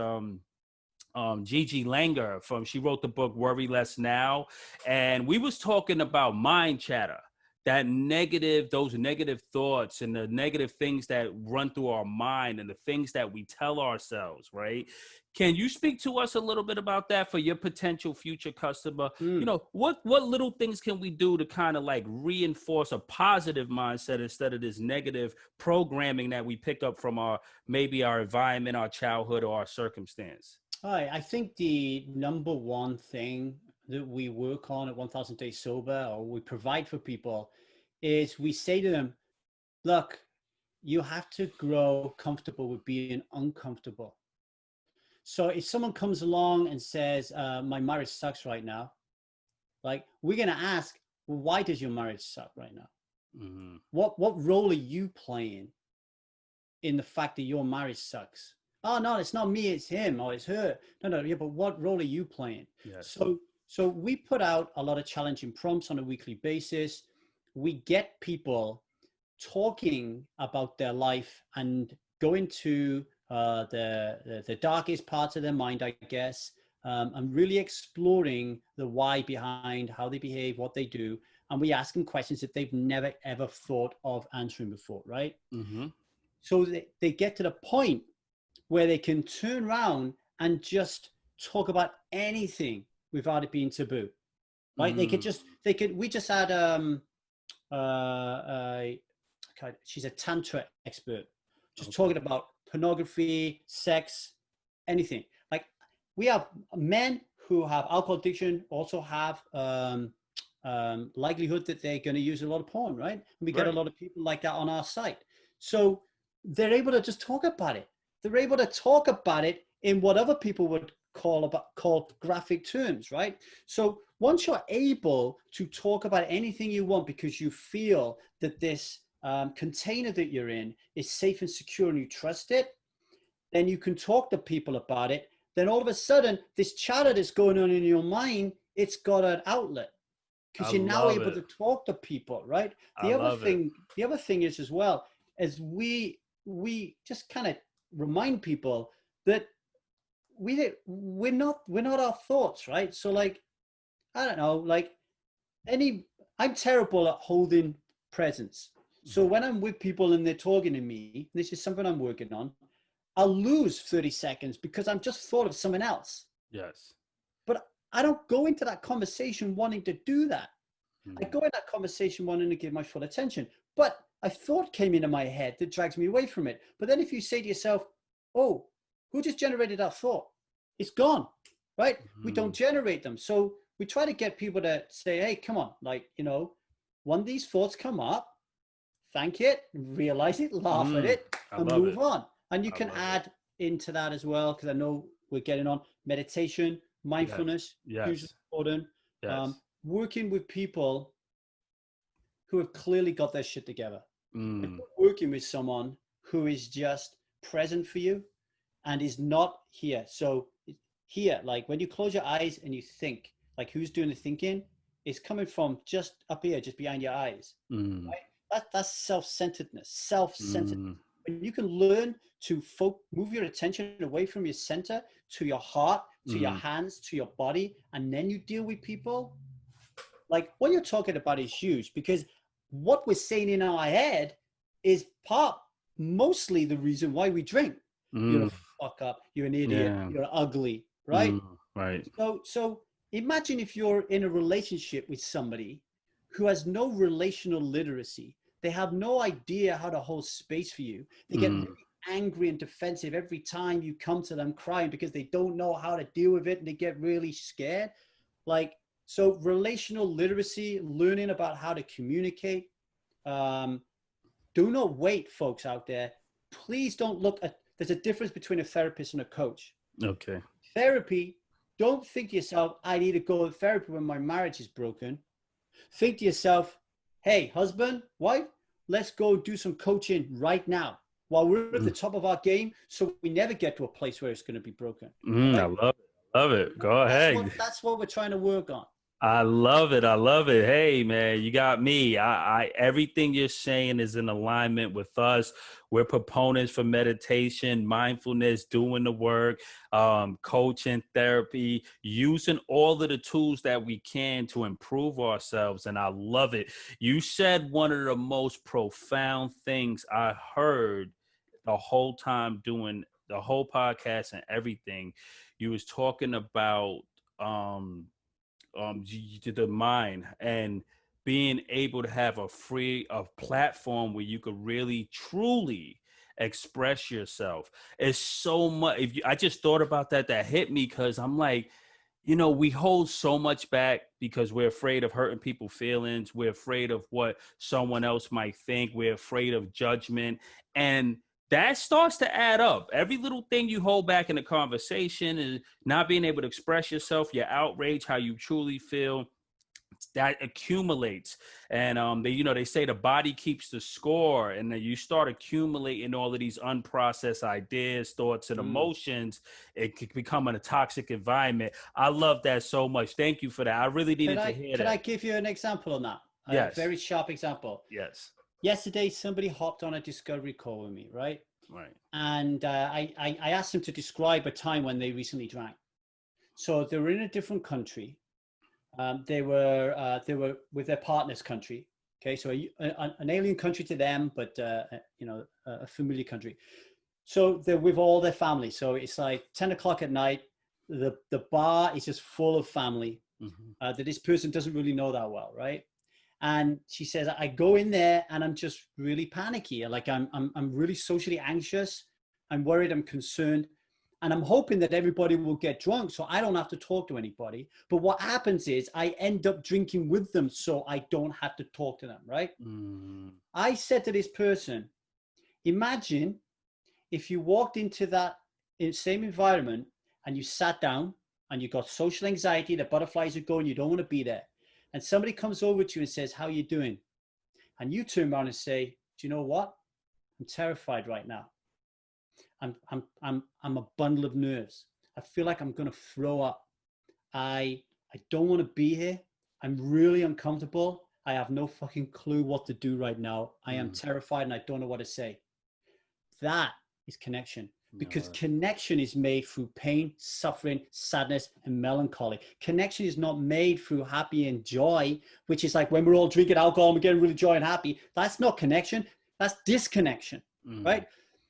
Gigi Langer she wrote the book Worry Less Now. And we was talking about mind chatter, those negative thoughts and the negative things that run through our mind and the things that we tell ourselves, right? Can you speak to us a little bit about that for your potential future customer? You know, what little things can we do to kind of like reinforce a positive mindset instead of this negative programming that we pick up from maybe our environment, our childhood, or our circumstance? All right. I think the number one thing that we work on at 1000 Days Sober, or we provide for people, is we say to them, look, you have to grow comfortable with being uncomfortable. So if someone comes along and says, my marriage sucks right now, like, we're going to ask, well, why does your marriage suck right now? Mm-hmm. What role are you playing in the fact that your marriage sucks? Oh, no, it's not me, it's him, or it's her. No, yeah, but what role are you playing? Yes. So we put out a lot of challenging prompts on a weekly basis. We get people talking about their life and going to the darkest parts of their mind, I guess, and really exploring the why behind how they behave, what they do. And we ask them questions that they've never, ever thought of answering before, right? Mm-hmm. So they get to the point where they can turn around and just talk about anything without it being taboo, right? Mm. We just had, she's a tantra expert, just talking about pornography, sex, anything. Like, we have men who have alcohol addiction, also have likelihood that they're going to use a lot of porn, right? And we get a lot of people like that on our site. So they're able to just talk about it. They're able to talk about it in what other people would call graphic terms, right? So once you're able to talk about anything you want because you feel that this container that you're in is safe and secure and you trust it, then you can talk to people about it. Then all of a sudden, this chatter that's going on in your mind, it's got an outlet because you're now able to talk to people, right? The other thing is as well, as we just kind of remind people that we're not our thoughts, right? So, like, I don't know, like, I'm terrible at holding presence. So when I'm with people and they're talking to me, this is something I'm working on, I'll lose 30 seconds because I'm just thought of someone else. Yes. But I don't go into that conversation wanting to do that. I go in that conversation wanting to give my full attention. But a thought came into my head that drags me away from it. But then if you say to yourself, oh, who just generated that thought? It's gone, right? We don't generate them. So we try to get people to say, hey, come on, like, you know, when these thoughts come up, thank it, realize it, laugh at it, and move on. And you can add into that as well, because I know we're getting on meditation, mindfulness, hugely important. Working with people who have clearly got their shit together. Working with someone who is just present for you and is not here. So here, like, when you close your eyes and you think, like, who's doing the thinking? It's coming from just up here, just behind your eyes. Right? That's self-centeredness, When you can learn to move your attention away from your center to your heart, to your hands, to your body, and then you deal with people. Like, what you're talking about is huge, because what we're saying in our head is mostly the reason why we drink. You're a fuck up, you're an idiot, you're ugly, right? Right. So imagine if you're in a relationship with somebody who has no relational literacy. They have no idea how to hold space for you. They get really angry and defensive every time you come to them crying because they don't know how to deal with it, and they get really scared. Like, so relational literacy, learning about how to communicate. Do not wait, folks out there. Please don't there's a difference between a therapist and a coach. Okay. Therapy, don't think to yourself, I need to go to therapy when my marriage is broken. Think to yourself, hey, husband, wife, let's go do some coaching right now while we're at the top of our game, so we never get to a place where it's going to be broken. Right? I love it. Go ahead. That's what we're trying to work on. I love it. I love it. Hey, man, you got me. Everything you're saying is in alignment with us. We're proponents for meditation, mindfulness, doing the work, coaching, therapy, using all of the tools that we can to improve ourselves. And I love it. You said one of the most profound things I heard the whole time doing the whole podcast and everything. You was talking about, the mind and being able to have a platform where you could really truly express yourself is so much. I just thought about that, that hit me, because I'm like, we hold so much back because we're afraid of hurting people's feelings. We're afraid of what someone else might think. We're afraid of judgment. And that starts to add up. Every little thing you hold back in a conversation is not being able to express yourself, your outrage, how you truly feel, that accumulates. And they say the body keeps the score, and then you start accumulating all of these unprocessed ideas, thoughts, and Mm. emotions. It could become a toxic environment. I love that so much. Thank you for that. I really Could needed to I hear could I that. give you an example on that? A Yes. very sharp example. Yes. Yesterday, somebody hopped on a discovery call with me, right? Right. And I asked them to describe a time when they recently drank. So they were in a different country. They were with their partner's country. Okay, so an alien country to them, but a familiar country. So they're with all their family. So it's like 10 o'clock at night. The bar is just full of family Mm-hmm. that this person doesn't really know that well, right? And she says, I go in there and I'm just really panicky. Like I'm really socially anxious. I'm worried. I'm concerned. And I'm hoping that everybody will get drunk so I don't have to talk to anybody. But what happens is I end up drinking with them so I don't have to talk to them, right? Mm-hmm. I said to this person, imagine if you walked into that same environment and you sat down and you got social anxiety, the butterflies are going, you don't want to be there. And somebody comes over to you and says, how are you doing? And you turn around and say, do you know what? I'm terrified right now. I'm a bundle of nerves. I feel like I'm going to throw up. I don't want to be here. I'm really uncomfortable. I have no fucking clue what to do right now. I am terrified and I don't know what to say. That is connection, because connection is made through pain, suffering, sadness, and melancholy. Connection is not made through happy and joy, which is like when we're all drinking alcohol and we're getting really joy and happy. That's not connection. That's disconnection, right?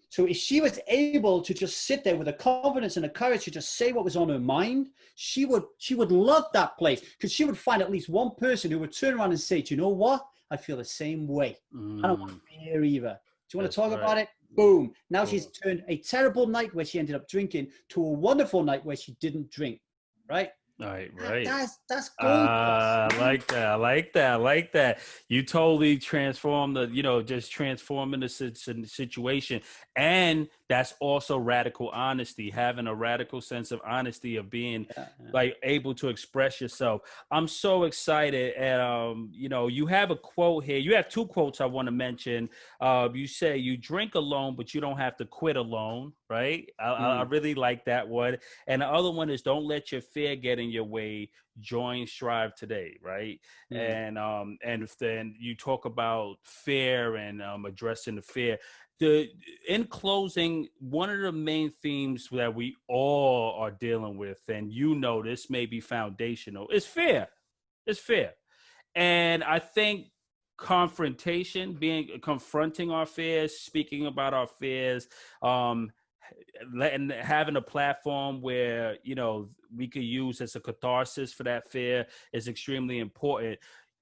So if she was able to just sit there with the confidence and the courage to just say what was on her mind, she would love that place, because she would find at least one person who would turn around and say, do you know what? I feel the same way. I don't want to be here either. Do you want to talk about it? Boom. Now she's turned a terrible night where she ended up drinking to a wonderful night where she didn't drink, right? Right. That's gold. I like that. I like that. I like that. You totally transform just transforming the situation. And that's also radical honesty, having a radical sense of honesty, of being like able to express yourself. I'm so excited. And, you have a quote here. You have two quotes I want to mention. You say you drink alone, but you don't have to quit alone. Right. I really like that one. And the other one is, don't let your fear get in your way. Join Strive today, right? And then you talk about fear and addressing the fear. In closing, one of the main themes that we all are dealing with, and this may be foundational, is fear. It's fear. And I think confronting our fears, speaking about our fears, having a platform where we could use as a catharsis for that fear is extremely important.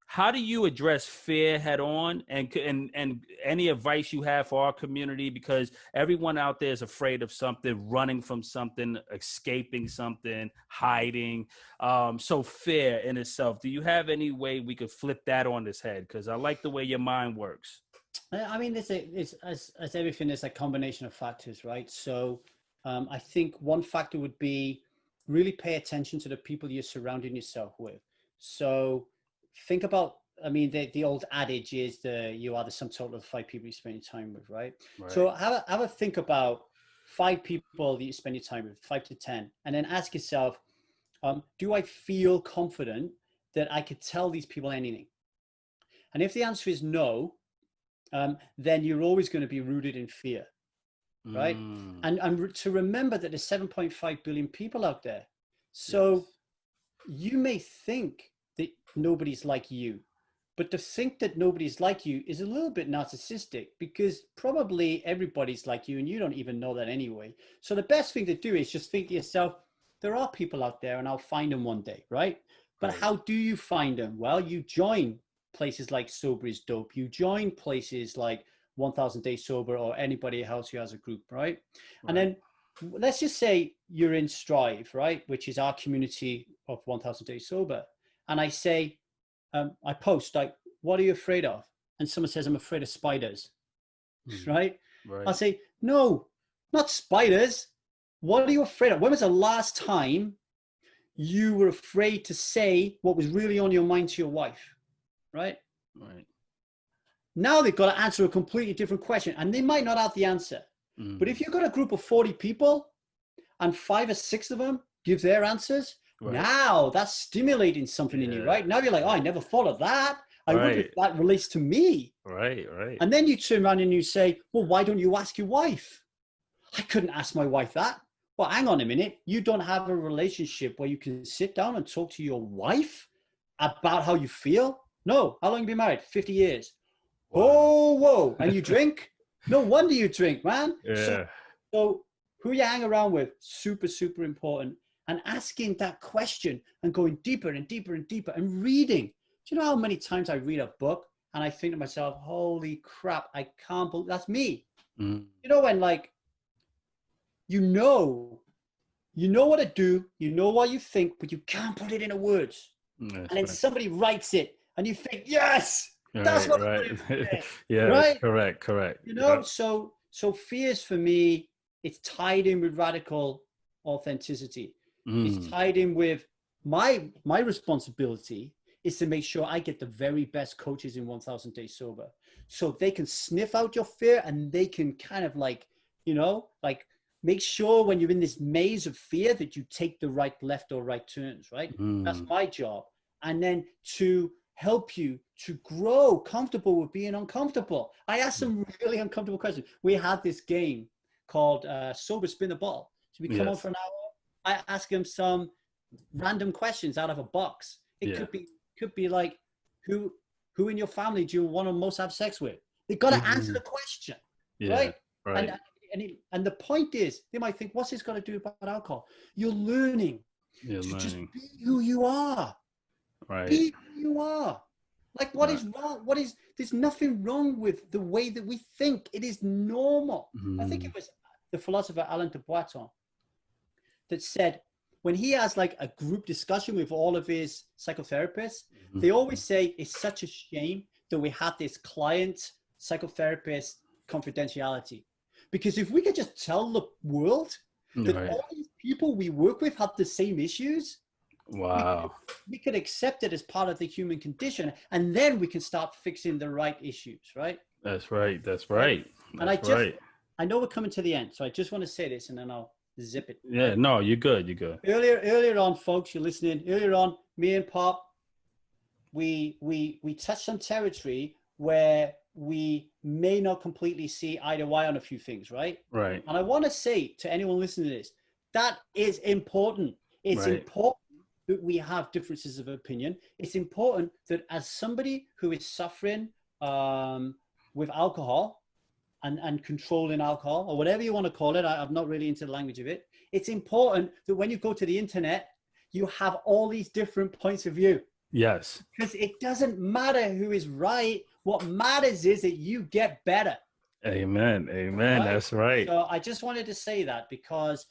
How do you address fear head on, and any advice you have for our community? Because everyone out there is afraid of something, running from something, escaping something, hiding. So fear in itself, do you have any way we could flip that on this head? Because I like the way your mind works. I mean, it's as everything, is a combination of factors, right? So I think one factor would be really pay attention to the people you're surrounding yourself with. So think about, I mean, the old adage is you are the sum total of the 5 people you spend your time with, right? So have a think about 5 people that you spend your time with, 5 to 10, and then ask yourself, do I feel confident that I could tell these people anything? And if the answer is no, then you're always going to be rooted in fear, right? And to remember that there's 7.5 billion people out there. So you may think that nobody's like you, but to think that nobody's like you is a little bit narcissistic, because probably everybody's like you and you don't even know that anyway. So the best thing to do is just think to yourself, there are people out there and I'll find them one day, right? But how do you find them? Well, you join places like Sober is Dope. You join places like 1000 Days Sober or anybody else who has a group, right? And then let's just say you're in Strive, right? Which is our community of 1000 Days Sober. And I say, I post like, what are you afraid of? And someone says, I'm afraid of spiders, right? I'll say, no, not spiders. What are you afraid of? When was the last time you were afraid to say what was really on your mind to your wife, right? Now they've got to answer a completely different question, and they might not have the answer. But if you've got a group of 40 people and 5 or 6 of them give their answers, now that's stimulating something in you, right? Now you're like, oh, I never thought of that. I wonder if that relates to me. And then you turn around and you say, well, why don't you ask your wife? I couldn't ask my wife that. Well, hang on a minute. You don't have a relationship where you can sit down and talk to your wife about how you feel? No. How long have you been married? 50 years. Whoa. And you drink? No wonder you drink, man. So who you hang around with, super, super important. And asking that question and going deeper and deeper and deeper and reading. Do you know how many times I read a book and I think to myself, holy crap, I can't believe that's me. You know, when like, you know what to do, you know what you think, but you can't put it into words. And then somebody writes it and you think, yes, that's what I'm doing. Correct. You know, so fears for me, it's tied in with radical authenticity. It's tied in with my responsibility is to make sure I get the very best coaches in 1000 Days Sober, so they can sniff out your fear and they can kind of like, you know, like make sure when you're in this maze of fear that you take the right left or right turns, right? That's my job. And then to help you to grow comfortable with being uncomfortable. I asked some really uncomfortable questions. We had this game called Sober Spin the Ball. So we come on for an hour. I ask them some random questions out of a box. It could be like, who in your family do you want to most have sex with? They've got to answer the question, right? And the point is, they might think, what's this got to do about alcohol? You're learning to just be who you are. Be who you are. Like, what is wrong? There's nothing wrong with the way that we think. It is normal. I think it was the philosopher Alain de Botton that said, when he has like a group discussion with all of his psychotherapists, they always say it's such a shame that we had this client psychotherapist confidentiality. Because if we could just tell the world that all these people we work with have the same issues, we could accept it as part of the human condition, and then we can start fixing the right issues, right? That's right. And I know we're coming to the end, so I just want to say this and then I'll zip it. No, you're good. Earlier on, folks, you're listening. Earlier on, me and Pop, we touched some territory where we may not completely see eye to eye on a few things, right? And I want to say to anyone listening to this, that is important. It's important that we have differences of opinion. It's important that as somebody who is suffering with alcohol and controlling alcohol, or whatever you want to call it, I'm not really into the language of it. It's important that when you go to the internet, you have all these different points of view. Yes. Because it doesn't matter who is right. What matters is that you get better. Amen. Right? That's right. So I just wanted to say that, because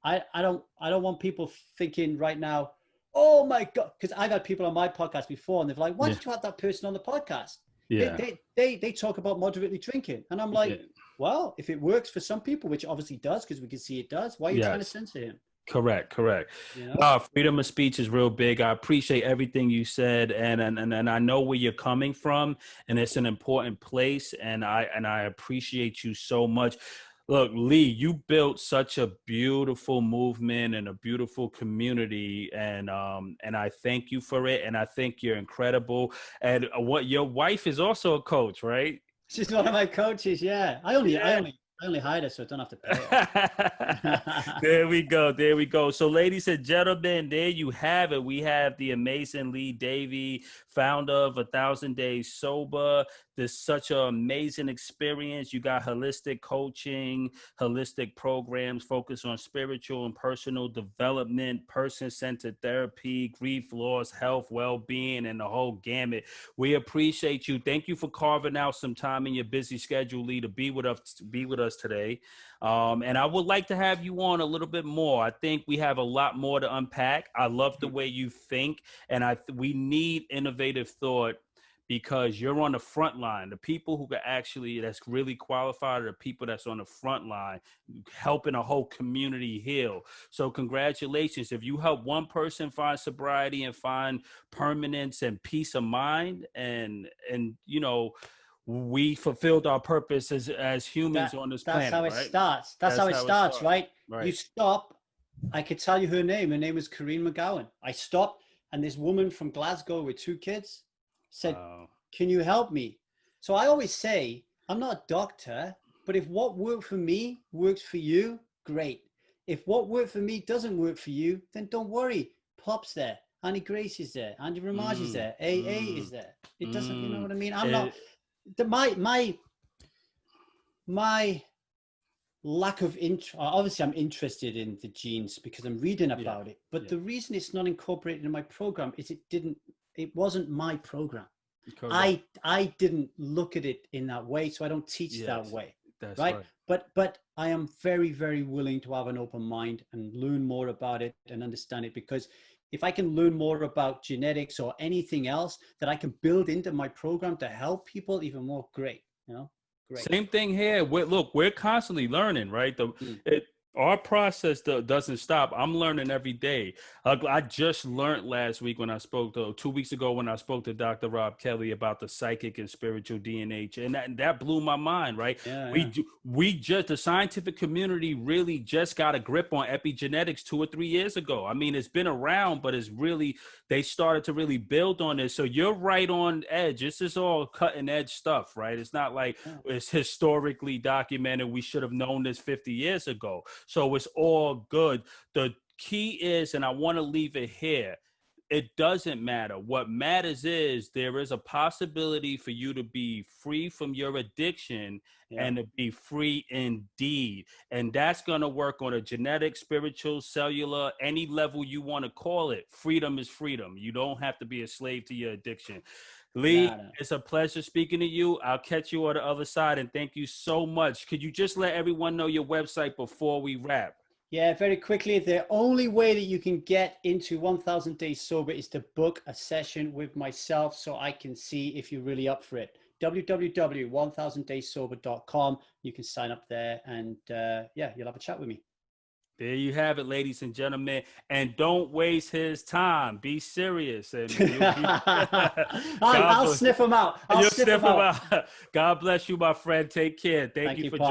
I don't want people thinking right now, oh my God, because I've had people on my podcast before and they're like, why did you have that person on the podcast? They talk about moderately drinking. And I'm like, well, if it works for some people, which obviously does, because we can see it does, why are you trying to censor him? Correct. You know? Freedom of speech is real big. I appreciate everything you said, and I know where you're coming from, and it's an important place, and I appreciate you so much. Look, Lee, you built such a beautiful movement and a beautiful community, and I thank you for it, and I think you're incredible. And what your wife is also a coach, right? She's one of my coaches. Yeah, Yeah. I only hired her, so I don't have to pay her. There we go. There we go. So, ladies and gentlemen, there you have it. We have the amazing Lee Davy, founder of 1,000 Days Sober. This such an amazing experience. You got holistic coaching, holistic programs focused on spiritual and personal development, person-centered therapy, grief, loss, health, well-being, and the whole gamut. We appreciate you. Thank you for carving out some time in your busy schedule, Lee, to be with us today. And I would like to have you on a little bit more. I think we have a lot more to unpack. I love the way you think, and we need innovative thought, because you're on the front line. The people who that's really qualified are the people that's on the front line, helping a whole community heal. So congratulations. If you help one person find sobriety and find permanence and peace of mind, and we fulfilled our purpose as humans on this planet. That's how it right? starts. That's how it starts, right? Right. You stop. I could tell you her name. Her name was Corinne McGowan. I stopped, and this woman from Glasgow with 2 kids said, can you help me? So I always say, I'm not a doctor, but if what worked for me works for you, great. If what worked for me doesn't work for you, then don't worry. Pop's there. Annie Grace is there. Andy Ramage is there. AA is there. It doesn't, you know what I mean? I'm not, my lack of interest, obviously I'm interested in the genes because I'm reading about it, but the reason it's not incorporated in my program is it wasn't my program. Correct. I didn't look at it in that way, so I don't teach that way. That's right. But I am very, very willing to have an open mind and learn more about it and understand it, because if I can learn more about genetics or anything else that I can build into my program to help people even more, great. Great. Same thing here. We're constantly learning, right? Our process doesn't stop. I'm learning every day. I just learned last week when I spoke 2 weeks ago when I spoke to Dr. Rob Kelly about the psychic and spiritual DNA, and that blew my mind, right? The scientific community really just got a grip on epigenetics 2 or 3 years ago. I mean, it's been around, but they started to really build on this. So you're right on edge. This is all cutting edge stuff, right? It's not like it's historically documented. We should have known this 50 years ago. So it's all good. The key is, and I want to leave it here, it doesn't matter. What matters is there is a possibility for you to be free from your addiction and to be free indeed. And that's going to work on a genetic, spiritual, cellular, any level you want to call it. Freedom is freedom. You don't have to be a slave to your addiction. Lee, it's a pleasure speaking to you. I'll catch you on the other side, and thank you so much. Could you just let everyone know your website before we wrap? Yeah, very quickly. The only way that you can get into 1,000 Days Sober is to book a session with myself so I can see if you're really up for it. www.1000dayssober.com. You can sign up there, and you'll have a chat with me. There you have it, ladies and gentlemen. And don't waste his time. Be serious. And I'll sniff him out. You'll sniff him out. God bless you, my friend. Take care. Thank you for joining.